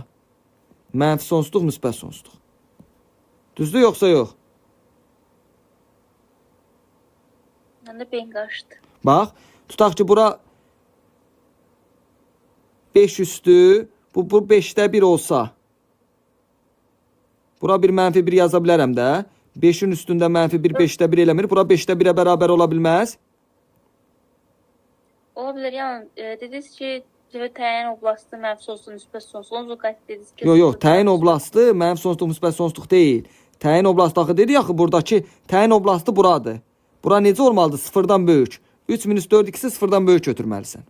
Mənfi sonsuzluq, müsbət sonsuzluq. Düzdür, yoxsa yox? Məndə beyin qarışdı. Bax, tutaq ki, bura 5 üstü, bu 5-də 1 olsa, bura bir mənfi 1 yaza bilərəm də. 5-in üstündə mənfi 1, 5-də 1 eləmir. Bura 5-də 1-ə bərabər ola bilməz. Ola bilər, yəni dediniz ki, təyin oblastı mənfi sonsuzluq, müsbət sonsuzluq. Onu qeyd dediniz ki. Yox, təyin oblastı mənfi sonsuzluq, müsbət sonsuzluq deyil. Təyin oblastı axı dedik axı buradakı təyin oblastı buradır. Bura necə olmalıdır? 0-dan böyük. 3 minus 4x-i 0-dan böyük götürməlisən.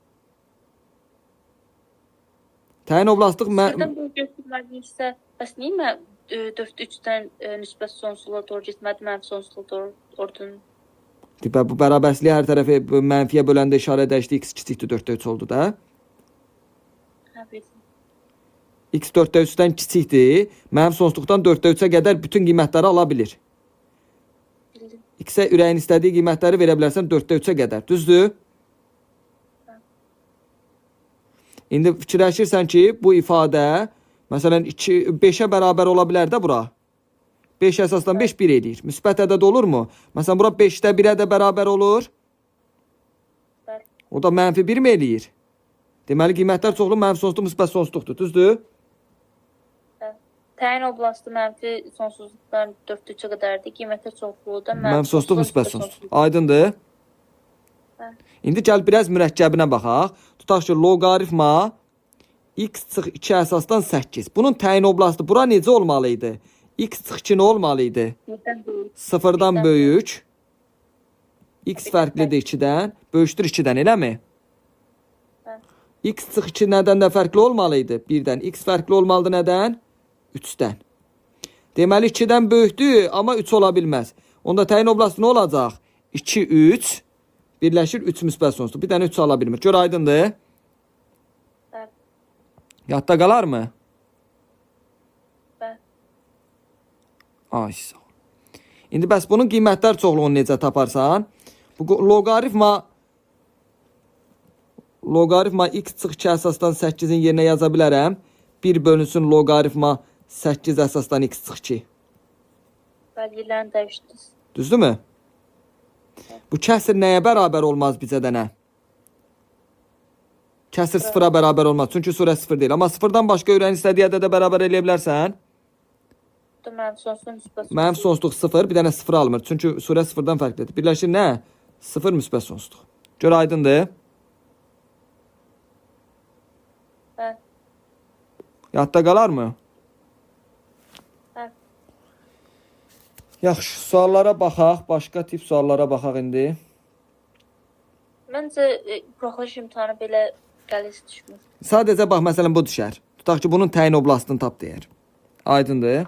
Təyin oblastlıq Sizdən bu götürməliysə, bəs niyə mən 4-3-dən müsbət sonsuzluğa doğru getmədi, mənfi sonsuzluğa doğru ordun? Bu bərabərsliyi hər tərəfi mənfiyə böləndə işarə dəyişdi, x kiçikdir 4-də 3 oldu da. Hə, bildim. X 4-də 3-dən kiçikdir, mənfi sonsuzluqdan 4-də 3-ə qədər bütün qiymətləri ala bilir. Bildim. X-ə ürəyin istədiyi qiymətləri verə bilərsən 4-də 3-ə qədər. Düzdür? İndi fikirləşirsən ki, bu ifadə məsələn 5-ə bərabər ola bilər də bura. 5 əsasdan 5 1 edir. Müsbət ədəd olurmu? Məsələn bura 5-də 1-ə də bərabər olur. Bəli. O da mənfi 1 mi eləyir? Deməli qiymətlər çoxluğu mənfi sonsuzluq müsbət sonsuzluqdur. Düzdür? Təyin oblasti mənfi sonsuzluqdan 4-də 3-ə qədərdir. Qiymətlər çoxluğu da Mənfi sonsuzluq müsbət sonsuzluq. Aydındır? Bəli. İndi gəl biraz mürəkkəbinə baxaq. Tutaq ki, loqaritma x çıx 2 əsasdan 8. Bunun təyin oblasti bura necə olmalı idi? X çıx 2 nə olmalı idi? Sıfırdan böyük. X fərqlidir 2-dən. Böyükdür 2-dən, eləmi? X çıx 2 nədən də fərqli olmalı idi? 1-dən. X fərqli olmalıdır nədən? 3-dən. Deməli 2-dən böyükdür, amma 3 ola bilməz. Onda təyin oblasti nə olacaq? 2, 3 birləşir 3 müsbət sonsuzluq. Bir dənə 3 ala bilmir. Gör aydındır? Bəli. Yadda qalarmı? Bəli. Ay sağ ol. İndi bəs bunun qiymətlər çoxluğunu necə taparsan? Bu loqaritma x çıx 2 əsasdan 8-in yerinə yaza bilərəm. 1 bölünsün loqaritma 8 əsasdan x çıx 2. Bəli, yerlərini dəyişdiniz. Düzdürmü? Bu kəsr nəyə bərabər olmaz bizə də nə? Kəsr sıfıra bərabər olmaz. Çünki surə sıfır deyil. Amma sıfırdan başqa ürəyin istədiyi ədədə bərabər eləyə bilərsən. Mənfi sonsuzluq müsbət sonsuzluq. Mənfi sonsuzluq sıfır. Bir dənə sıfır almır. Çünki surə sıfırdan fərqlidir. Birləşir nə? Sıfır müsbət sonsuzluq. Gör aydındır. Bəli. Yadda qalarmı? Bəli. Yaxşı, suallara baxaq. Başqa tip suallara baxaq indi. Məncə buraxılış imtahanı belə qəliz düşmür. Sadəcə bax, məsələn bu düşər. Tutaq ki, bunun təyin oblastını tap deyər. Aydındır.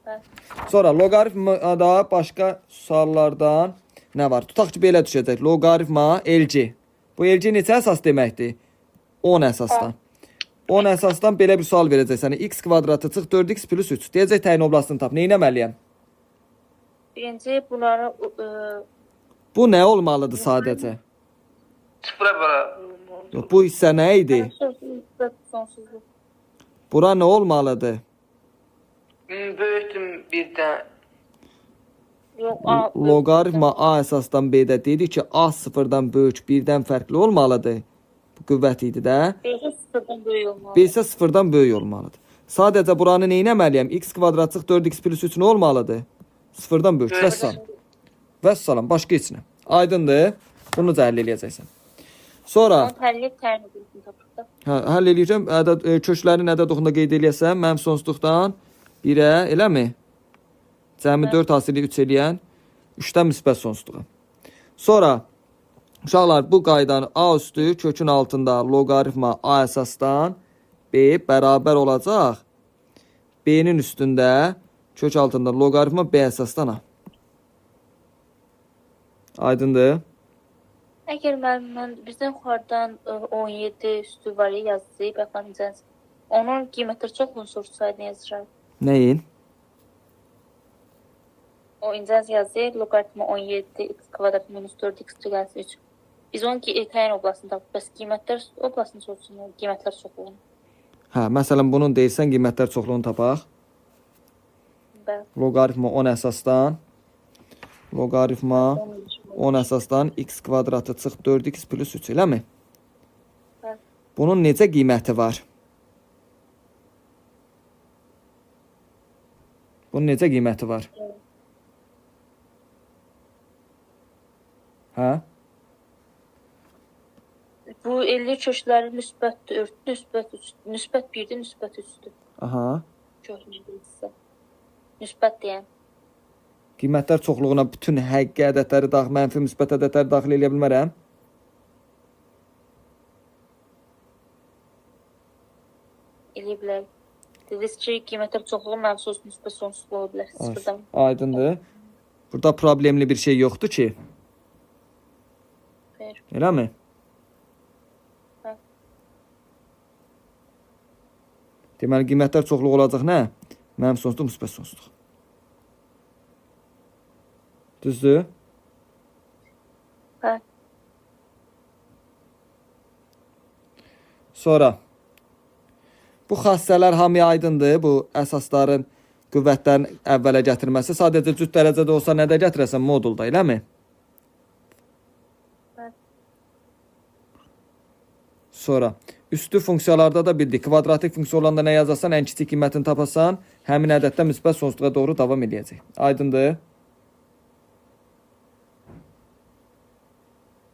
Bəli. Sonra loqaritmada başqa suallardan nə var? Tutaq ki, belə düşəcək. Loqaritma LC. Bu LC neçə əsas deməkdir? 10 əsasdan. 10 əsasdan belə bir sual verəcək sənə. X kvadratı çıx 4x plus 3. Deyəcək təyin oblastını tap. Nə etməliyəm? Birinci bunları Bu nə olmalıdır sadəcə? Sıfıra bərabər. Yox, bu hissə nə idi? müsbət sonsuzluq. Bura nə olmalıdır? Böyükdür birdən. Yox, A. Loqaritma A əsasdan B-də dedik ki, A sıfırdan böyük, birdən fərqli olmalıdır. Bu qüvvət idi də. B-sə sıfırdan böyük olmalı. B isə sıfırdan böyük olmalıdır. Sadəcə buranı nə etməliyəm? X kvadrat çıx 4x plus 3 nə olmalıdır? Sıfırdan böyük. Vəssalam. Vəssalam. Başqa heç nə. Aydındır. Bunu da həll eləyəcəksən. Sonra Təhlil təyin oblasını tapırıq da. həll eləyəcəm. Köklərin ədəd oxunda qeyd eləyəsəm, mənim sonsuzluqdan 1-ə, eləmi? Cəmi 4 hasili 3 eləyən 3-dən müsbət sonsuzluğa. Sonra uşaqlar bu qaydanı A üstü kökün altında loqaritma A əsasdan B bərabər olacaq. B-nin üstündə kök altında loqaritma B əsasdan A. Aydındır? Əgər mən bizdən yuxarıdan 17 üstü var ya yazsayıb, baxacağız. Onun qiymətləri çoxluğunu sorsaydı yazırıq. Nəyin? O incəz yazır, loqaritma 17 x kvadrat minus 4 x gəlsin 3. Biz onun təyin oblasını tapıb, bəs qiymətlər oblasını sorsun, qiymətlər çoxluğunu. Hə, məsələn bunun deyirsən qiymətlər çoxluğunu tapaq. Bəli. Loqaritma 10 əsasdan loqaritma 10 əsasdan x kvadratı çıx 4x plus 3 eləmi? Bəli. Bunun necə qiyməti var? Bunun necə qiyməti var? Hə? Bu 50 kökləri müsbət 4, müsbət 1-dir, müsbət 3-dür. Aha. Köklərsə. Müsbət deyən. Qiymətlər çoxluğuna bütün həqiqi ədədləri daxil, mənfi müsbət ədədləri daxil eləyə bilmərəm. Eləyə bilər. Dediniz ki, qiymətlər çoxluğu mənfi müsbət sonsuzluq ola bilər. Sıfırdan. Aydındır. Burada problemli bir şey yoxdur ki. Xeyr. Eləmi? Hə. Deməli qiymətlər çoxluq olacaq nə? Mənfi sonsuzluq, müsbət sonsuzluq. Düzdür? Bəli. Sonra bu xassələr hamıya aydındır. Bu əsasların qüvvətlərin əvvələ gətirməsi sadəcə cüt dərəcədə olsa nədə gətirəsən modulda, eləmi? Bəli. Sonra üstü funksiyalarda da bildik. Kvadratik funksiya olanda nə yazarsan, ən kiçik qiymətini tapasan, həmin ədəddə müsbət sonsuzluğa doğru davam edəcək. Aydındır?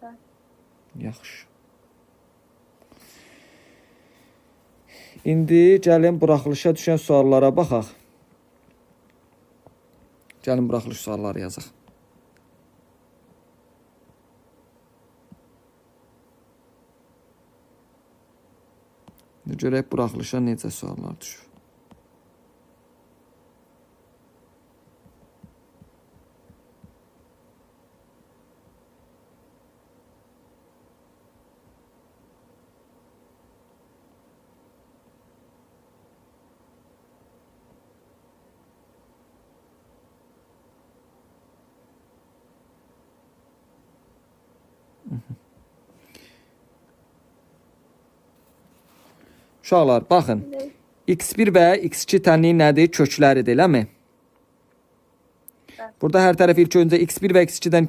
Bəli. Yaxşı. İndi gəlin buraxılışa düşən suallara baxaq. Gəlin buraxılış sualları yazaq. Görək buraxılışa necə suallar düşür. Uşaqlar, baxın. X1 və X2 tənliyi nədir? Kökləridir, eləmi? Burada hər tərəf ilk öncə X1 və X2-dən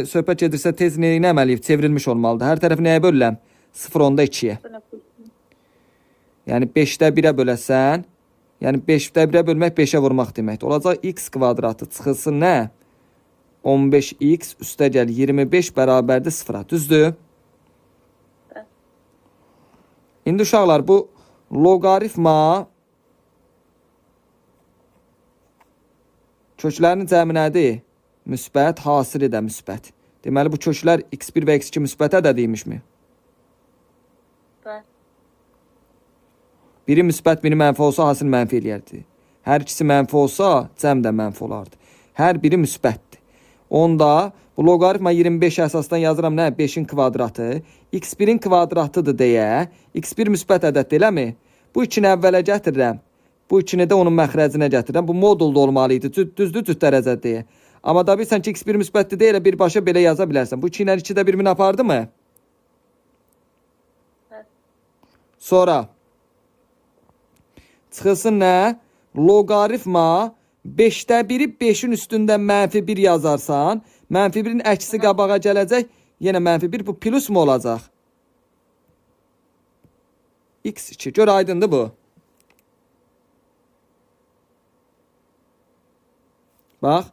söhbət gedirsə tez nə əməliyib? Çevrilmiş olmalıdır. Hər tərəfi nəyə bölürəm? 0,2-yə. Yəni 5-də 1-ə böləsən, yəni 5-də 1-ə bölmək 5-ə vurmaq deməkdir. Olacaq x kvadratı çıxılsın nə? 15x üstə gəl 25 bərabərdir 0-a. Düzdür? İndi uşaqlar, bu loqaritma köklərin cəmi nədir? Müsbət, hasili də müsbət. Deməli, bu köklər x1 və x2 müsbət ədədiymişmi? Bəli. Biri müsbət, biri mənfi olsa, hasil mənfi eləyərdi. Hər ikisi mənfi olsa, cəm də mənfi olardı. Hər biri müsbətdir. Onda bu loqaritma 25 əsasdan yazıram nə? 5-in kvadratı. X1-in kvadratıdır deyə. X1 müsbət ədəddir, eləmi? Bu ikini əvvələ gətirirəm. Bu ikini də onun məxrəcinə gətirirəm. Bu modulda olmalıydı. Düzdür, cüt dərəcədə deyə. Amma da bilsən ki, X1 müsbətdir deyə birbaşa belə yaza bilərsən. Bu 2 ilə 2 də bir-birini apardı mı? Bəli. Sonra çıxılsın nə? Loqaritma 5-də 1-i 5-in üstündə mənfi 1 yazarsan, mənfi 1-in əksi qabağa gələcək, yenə mənfi 1, bu plus mu olacaq? X2, gör aydındır bu. Bax,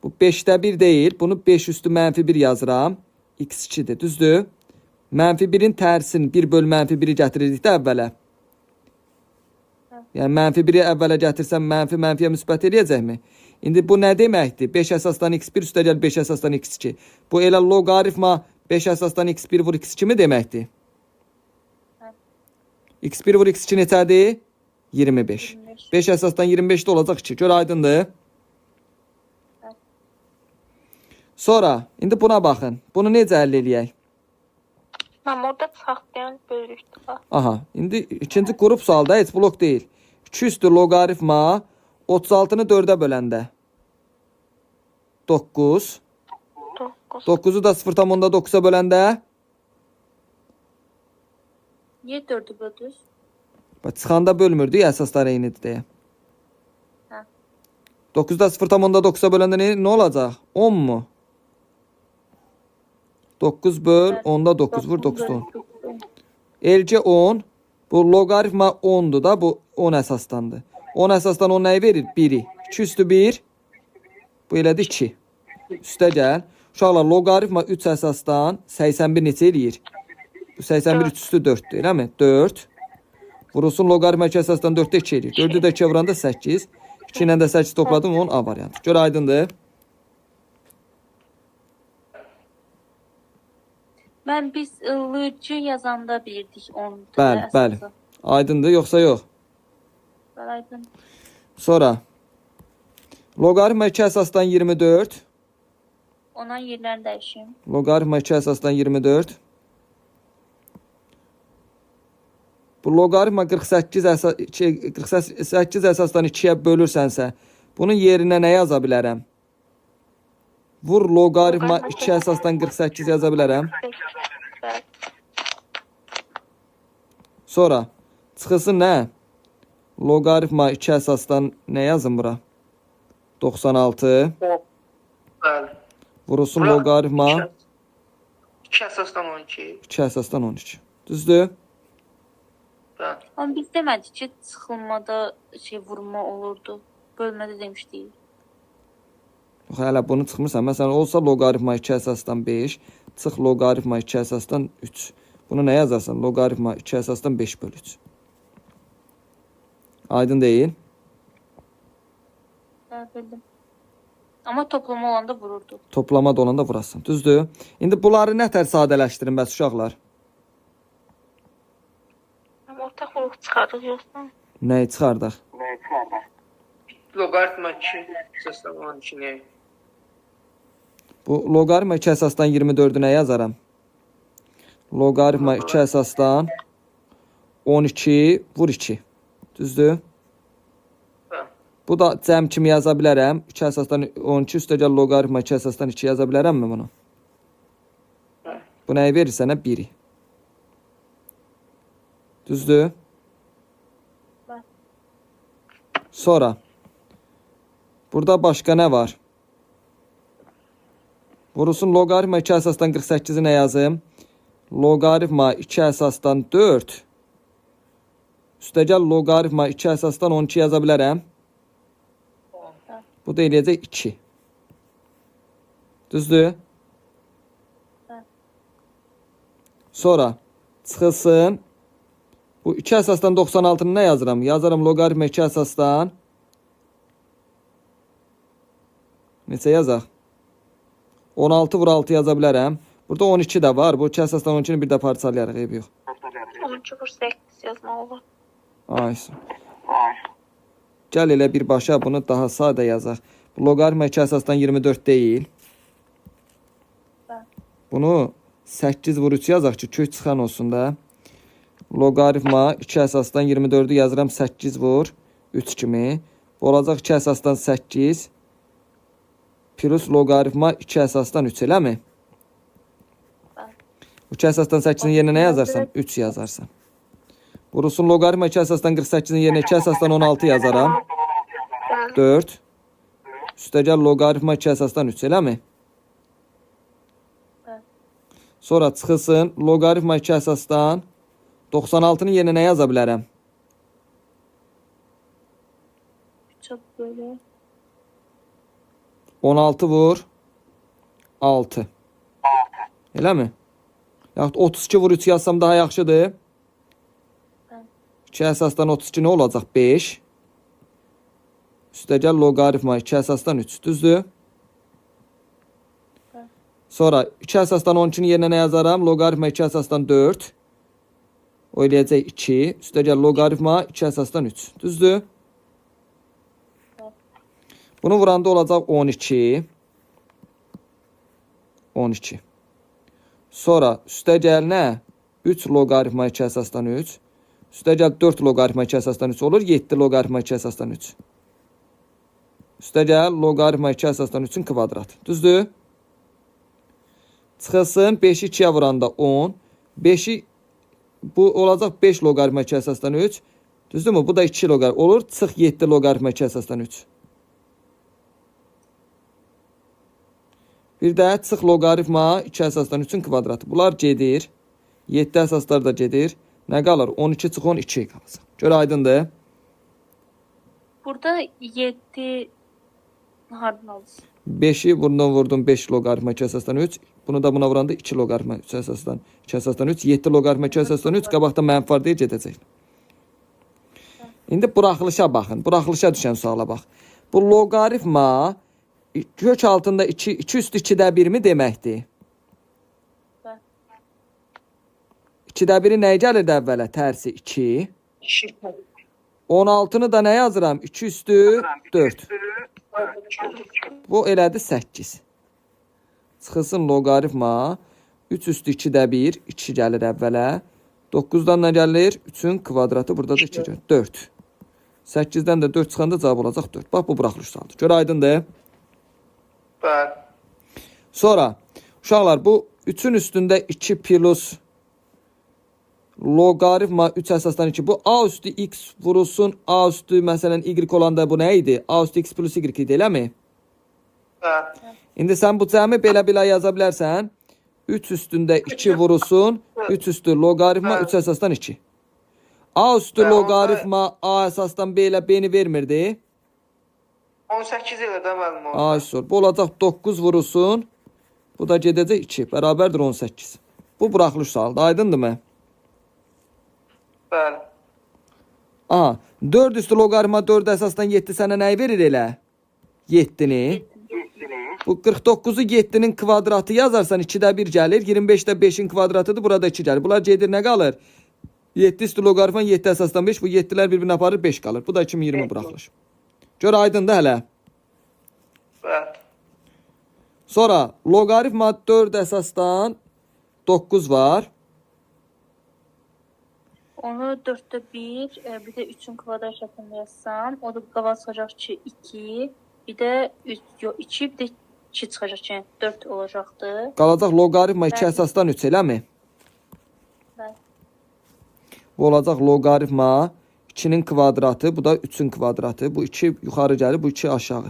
bu 5-də 1 deyil, bunu 5 üstü mənfi 1 yazıram, X2-dir, düzdür? Mənfi 1-in tərsini 1 böl mənfi 1-i gətirirdik də əvvələ. Yəni, mənfi 1-i əvvələ gətirsəm, mənfiyə müsbət eləyəcəkmi? İndi bu nə deməkdir? 5 əsasdan x1 üstə gəl 5 əsasdan x2. Bu elə loqaritma 5 əsasdan x1 vur x2 mi deməkdir? x1 vur x2 neçədir? 25. 5 əsasdan 25 də olacaq 2. Gör aydındır. Sonra, indi buna baxın. Bunu necə əldə eləyək? Mən orada çıxartlayan bölürükdür. Aha, indi ikinci qrup sualda heç blok deyil. 2 üstü loqaritma 36-nı 4-ə böləndə 9. 9-u da 0,9-a böləndə Niyə 4-ü böldünüz? çıxanda bölmürdük, əsaslar eynidir deyə. Hə. 9-da 0,9-a böləndə nə olacaq? 10 mu? 9 böl, 10-da 9 vur, 9'da 10. Elcə 10. Bu loqaritma 10'dur da, bu 10 əsasdandır. 10 əsasdan 10 nəyi verir? 1'i. 2 üstü 1. Bu elədir 2. Üstə gəl. Uşaqlar, loqaritma 3 əsasdan 81 neçə eləyir? Bu 81 3 üstü 4'dür, eləmi? 4. Vurulsun loqaritma 2 əsasdan 4'də 2 eləyir. 4'ü də 2'ye vuranda 8. 2 ilə də 8 topladım, 10 A variantı. Gör aydındır. Biz ılıcı yazanda bilirdik 10. Bəli. Aydındır, yoxsa yox? Bəli, aydın. Sonra loqaritma 2 əsasdan 24. Ondan yerlərini dəyişim. Loqaritma 2 əsasdan 24. Bu loqaritma 48 əsasdan 2'ye bölürsənsə, bunun yerinə nə yaza bilərəm? Vur loqaritma 2 əsasdan 48 yaza bilərəm. Bəli. Sonra çıxılsın nə? Loqaritma 2 əsasdan nə yazın bura? 96. Bəli. Vurulsun Bura loqaritma 2 əsasdan 12. 2 əsasdan 12. Düzdür? Bəli. Amma biz demədik ki, çıxılmada vurma olurdu. Bölmədə demişdik. Yox, hələ bunu çıxmırsan. Məsələn, olsa loqaritma 2 əsasdan 5, çıx loqaritma 2 əsasdan 3. Bunu nə yazarsan? Loqaritma 2 əsasdan 5 bölü 3. Aydın deyil. Bəli, bildim. Amma toplama olanda vururdu. Toplama da olanda vurasın. Düzdür? İndi bunları nətər sadələşdirin bəs uşaqlar? Amma ortaq vuruq çıxarıq yoxsa? Nəyi çıxardaq? Loqaritma 2 əsasdan 12 nə? Bu loqaritma 2 əsasdan 24-ü nə yazaram? Loqaritma 2 əsasdan 12 vur 2. Düzdür? Bəli. Bu da cəm kimi yaza bilərəm. 2 əsasdan 12 üstəgəl loqaritma 2 əsasdan 2 yaza bilərəmmi bunu? Bəli. Bu nəyi verir sənə? 1-i. Düzdür? Bəli. Sonra burada başqa nə var? Vurulsun loqaritma 2 əsasdan 48-i nə yazım? Loqaritma 2 əsasdan 4 üstəgəl loqaritma 2 əsasdan 12 yaza bilərəm. Bu da eləyəcək 2. Düzdür? Sonra çıxılsın. Bu 2 əsasdan 96-nı nə yazıram? Yazaram loqaritma 2 əsasdan. Neçə yazaq? 16 vur 6 yaza bilərəm. Burada 12 də var. Bu 2 əsasdan 12-ni bir də parçalayarıq. Eyb yox. 12 vur 8 yazmaq olur. Aysun. Gəl elə birbaşa bunu daha sadə yazaq. Bu loqaritma 2 əsasdan 24 deyil. Bunu 8 vur 3 yazaq ki, kök çıxan olsun da. Loqaritma 2 əsasdan 24-ü yazıram 8 vur 3 kimi. Bu olacaq 2 əsasdan 8 plus loqaritma 2 əsasdan 3 eləmi? 2 əsasdan 8-in yerinə nə yazarsan? 3 yazarsan. Vurulsun loqaritma 2 əsasdan 48-in yerinə 2 əsasdan 16 yazaram. 4. Üstəgəl loqaritma 2 əsasdan 3 eləmi? Sonra çıxılsın loqaritma 2 əsasdan 96-nın yerinə nə yaza bilərəm? Çox böyle. 16 vur 6. Eləmi? Yaxud 32 vur 3 yazsam daha yaxşıdır. 2 əsasdan 32 nə olacaq? 5. Üstəgəl loqaritma 2 əsasdan 3. Düzdür? Sonra 2 əsasdan 12-nin yerinə nə yazaram? Loqaritma 2 əsasdan 4. O eləyəcək 2. Üstəgəl loqaritma 2 əsasdan 3. Düzdür? Bunu vuranda olacaq 12. 12. Sonra üstəgəl nə? 3 loqaritma 2 əsasdan 3. Üstəgəl 4 loqaritma 2 əsasdan 3 olur. 7 loqaritma 2 əsasdan 3. Üstəgəl loqaritma 2 əsasdan 3-ün kvadratı. Düzdür? Çıxılsın 5-i 2-yə vuranda 10. 5-i bu olacaq 5 loqaritma 2 əsasdan 3. Düzdürmü? Bu da 2 loqaritma olur. Çıx 7 loqaritma 2 əsasdan 3. Bir də çıx loqaritma 2 əsasdan 3-ün kvadratı. Bunlar gedir. 7 əsaslar da gedir. Nə qalır? 12 çıx 12 qalacaq. Görə aydındır. Burada 7 hardan alırız? 5-i bundan vurdum 5 loqaritma 2 əsasdan 3. Bunu da buna vuranda 2 loqaritma 3 əsasdan 2 əsasdan 3. 7 loqaritma 2 əsasdan 3 qabaqda mənfi var deyə gedəcək. İndi buraxılışa baxın. Buraxılışa düşən suala bax. Bu loqaritma kök altında 2 üstü 2-də 1-mi deməkdir? 2-də 1-i nəyə gəlir də əvvələ? Tərsi 2. 16-nı da nə yazıram? 2 üstü 4. Bu elədi 8. Çıxılsın loqaritma 3 üstü 2-də 1. 2 gəlir əvvələ. 9-dan nə gəlir? 3-ün kvadratı burada da 2 gəlir. 4. 8-dən də 4 çıxanda cavab olacaq 4. Bax bu buraxılış sualıdır. Görə aydındır. Bəli. Sonra uşaqlar bu 3-ün üstündə 2 plus loqaritma 3 əsasdan 2. Bu a üstü x vurulsun a üstü məsələn y olanda bu nə idi? A üstü x plus y idi, eləmi? Hə. İndi sən bu cəmi belə yaza bilərsən. 3 üstündə 2 vurulsun 3 üstü loqaritma 3 əsasdan 2. A üstü loqaritma a əsasdan b ilə b-ni vermirdi. 18 elə də müəllim oldu. A üstü. Bu olacaq 9 vurulsun. Bu da gedəcək 2. Bərabərdir 18. Bu buraxılış sualıdır. Aydındırmı? Bəli. Aha. 4 üstü loqaritma 4 əsasdan 7 sənə nəyi verir elə? 7-ni. Bu 49'u 7'nin kvadratı yazarsan 2'də 1 gəlir. 25'də 5'in kvadratıdır. Burada 2 gəlir. Bunlar gedir nə qalır? 7 üstü loqaritma 7 əsasdan 5. Bu 7'lər bir-birini aparır 5 qalır. Bu da 2020 buraxılır. Gör aydındır hələ. Bəli. Sonra loqaritma 4 əsasdan 9 var. Onu 4'te 1, bir de 3'ün kvadrat şeklinde yazsam, o da qabağa çıxacaq ki 2, bir de 2, bir de 2 çıxacaq ki 4 olacaqdır. Qalacaq loqaritma 2 əsasdan 3 eləmi? Bəli. Bu olacaq loqaritma 2'nin kvadratı, bu da 3'ün kvadratı. Bu 2 yuxarı gəlir, bu 2 aşağı.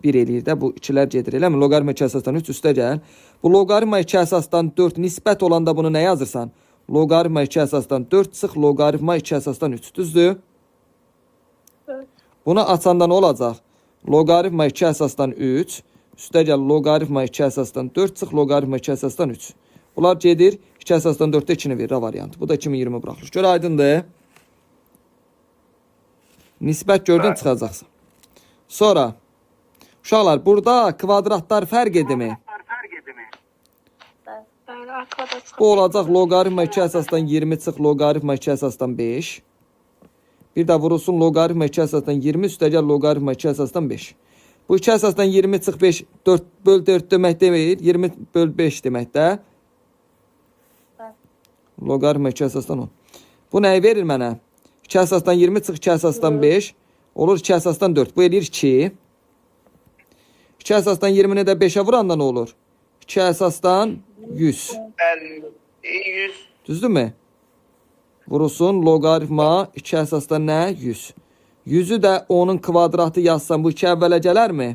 1 eləyir də, bu 2'lər gedir eləmi? Loqaritma 2 əsasdan 3 üstə gəl. Bu loqaritma 2 əsasdan 4 nisbət olanda bunu nə yazırsan? Loqaritma 2 əsasdan 4 çıx, loqaritma 2 əsasdan 3. Düzdür? Evet. Bunu açanda nə olacaq? Loqaritma 2 əsasdan 3. Üstə gəl loqaritma 2 əsasdan 4 çıx, loqaritma 2 əsasdan 3. Bunlar gedir. 2 əsasdan 4'də 2'ni verir variantı. Bu da 2020 buraxılır. Gör aydındır. Nisbət gördün çıxacaqsan. Sonra uşaqlar burada kvadratlar fərq edimi? Bəli, arkada çıxacaq. Bu olacaq loqaritma 2 əsasdan 20 çıx, loqaritma 2 əsasdan 5. Bir də vurulsun loqaritma 2 əsasdan 20 üstə gəl loqaritma 2 əsasdan 5. Bu 2 əsasdan 20 çıx 5 4 böl 4 demək demir. 20 böl 5 demək də. Loqaritma 2 əsasdan 10. Bu nəyi verir mənə? 2 əsasdan 20 çıx 2 əsasdan 5. Olur 2 əsasdan 4. Bu eləyir 2. 2 əsasdan 20-ni də 5'ə vuranda nə olur? 2 əsasdan 100. 50, 100. Düzdürmü? Vurulsun loqaritma 2 əsasdan nə? 100. 100'ü də onun kvadratı yazsam bu 2 əvvələ gələrmi?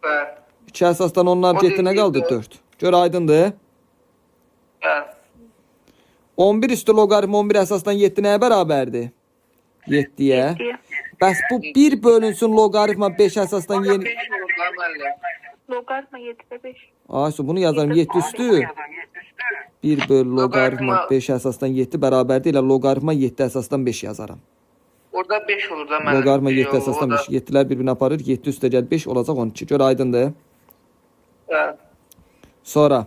Bəli. 2 əsasdan onlar getdi nə qaldı? 4. Gör aydındır. Bəli. 11 üstü loqaritma 11 əsasdan 7 nəyə bərabərdir? 7'yə. Bəs bu 1 bölünsün loqaritma 5 əsasdan yeni... 5 olur da müəllim. Loqaritma 7'de 5. Aysu bunu yazarım 7 üstü. 1 bölü loqaritma 5 əsasdan 7 bərabərdir ilə loqaritma 7 əsasdan 5 yazaram. Orada 5 olur da müəllim. Loqaritma 7 Yox, əsasdan 5. orada- 7'lər bir-birini aparır. 7 üstə gəl 5 olacaq 12. Gör aydındır. Bəli. Sonra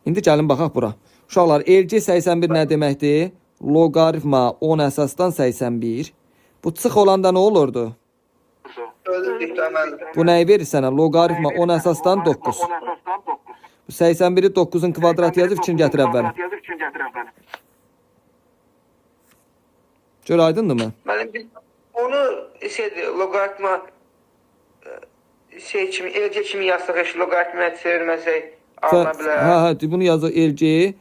indi gəlin baxaq bura. Uşaqlar LC 81 nə deməkdir? Loqaritma 10 əsasdan 81. Bu çıx olanda nə olurdu? Öldürdük də müəllim. Bu nəyi verir sənə? Loqaritma 10 əsasdan 9. Bu 81'i 9'un kvadratı yazıb için gətir əvvəl. Gör aydındırmı? Müəllim biz onu loqaritma kimi, eləcə kimi yazsaq, heç loqaritmaya çevirməsək alına bilər. Hə, bunu yazır LC.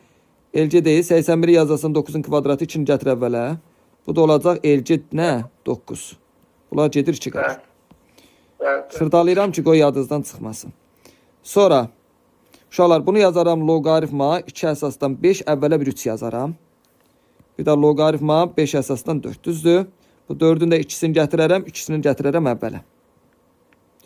LC deyil, 81'i yazasın 9'un kvadratı için gətir əvvələ. Bu da olacaq LC nə? 9. Bunlar gedir 2 qarşı. Bəli. Xırdalayıram ki, qoy yadınızdan çıxmasın. Sonra uşaqlar bunu yazaram loqaritma 2 əsasdan 5 əvvələ bir 3 yazaram. Bir də loqaritma 5 əsasdan 4. Düzdür? Bu 4'ün də ikisini gətirərəm, ikisini gətirərəm əvvələ.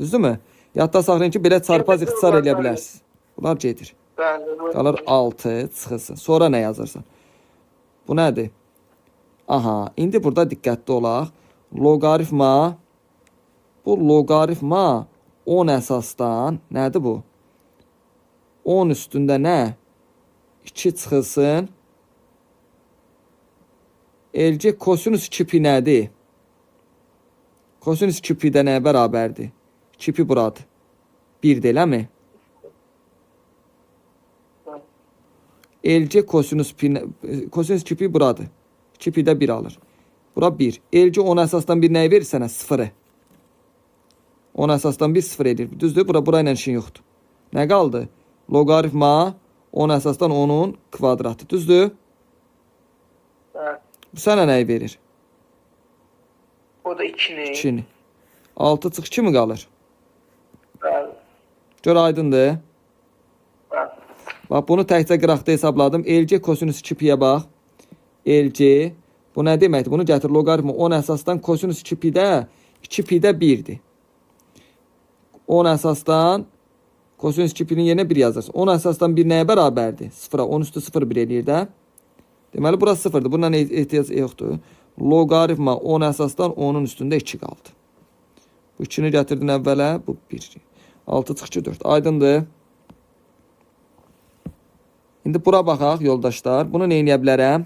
Düzdürmü? Yadda saxlayın ki, belə çarpaz ixtisar edə bilərsiniz. Bunlar gedir. Bəli. Qalır 6 çıxılsın. Sonra nə yazırsan? Bu nədir? Aha, indi burada diqqətli olaq. Loqaritma bu loqaritma 10 əsasdan nədir bu? 10 üstündə nə? 2 çıxılsın. LC kosinus 2pi nədir? Kosinus 2pi də nəyə bərabərdir? 2pi buradır. 1 deyiləmi? LC kosinus 2pi buradır. 2pi də 1 alır. Bura 1. LC 10 əsasdan 1 nəyi verir sənə? 0'ı. 10 əsasdan 1 0 edir. Düzdür? Bura ilə işin yoxdur. Nə qaldı? Loqaritma 10 əsasdan 10-un kvadratı. Düzdür? Bəli. Bu sənə nəyi verir? O da 2-ni. 2-ni. 6 çıx 2 mi qalır? Bəli. Gör aydındır. Bəli. Bax, bunu təkcə qıraqda hesabladım. LC kosinus 2 bax. LC. Bu nə deməkdir? Bunu gətir. Loqaritma 10 əsasdan kosinus 2 2 1-dir. 10 əsasdan kosinus 2 yerinə 1 yazarsın. 10 əsasdan 1 nəyə bərabərdir? 0-a. 10 üstü 0 1 eləyir də. Deməli, burası 0-dır. Bundan ehtiyac yoxdur. Loqaritma 10 əsasdan 10-un üstündə 2 qaldı. Bu 2-ni gətirdin əvvələ. Bu 1. 6 çıx 2 4. Aydındır. İndi bura baxaq, yoldaşlar. Bunu nə edə bilərəm?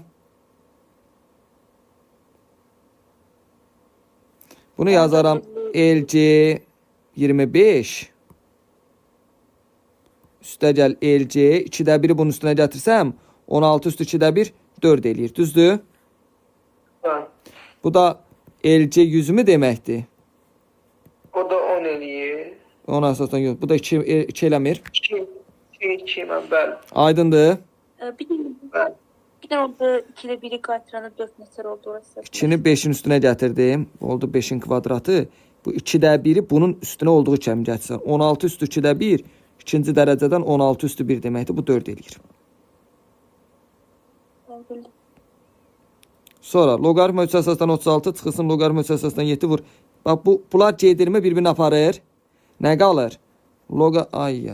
Bunu yazaram. LC 25. Üstə gəl LC. 2-də 1-i bunun üstünə gətirsəm, 16 üstü 2-də 1 4 eləyir. Düzdür? Bəli. Bu da LC 100 mü deməkdir? O da 10 eləyir. Ona əsasdan yox. Bu da 2 eləmir. 2 mən bəli. Aydındır. Bir də Bəli. bir də orada 2 ilə 1-i qaytıranda 4 neçə oldu orası? 2-ni 5-in üstünə gətirdim. Oldu 5-in kvadratı. Bu 2-də 1-i bunun üstünə olduğu kimi gətirsən. 16 üstü 2-də 1. İkinci dərəcədən 16 üstü 1 deməkdir. Bu 4 eləyir. Sonra loqaritma 3 əsasdan 36 çıxılsın. Loqaritma 3 əsasdan 7 vur. Bax, bunlar gedirmi bir-birini aparır. Nə qalır? Ay.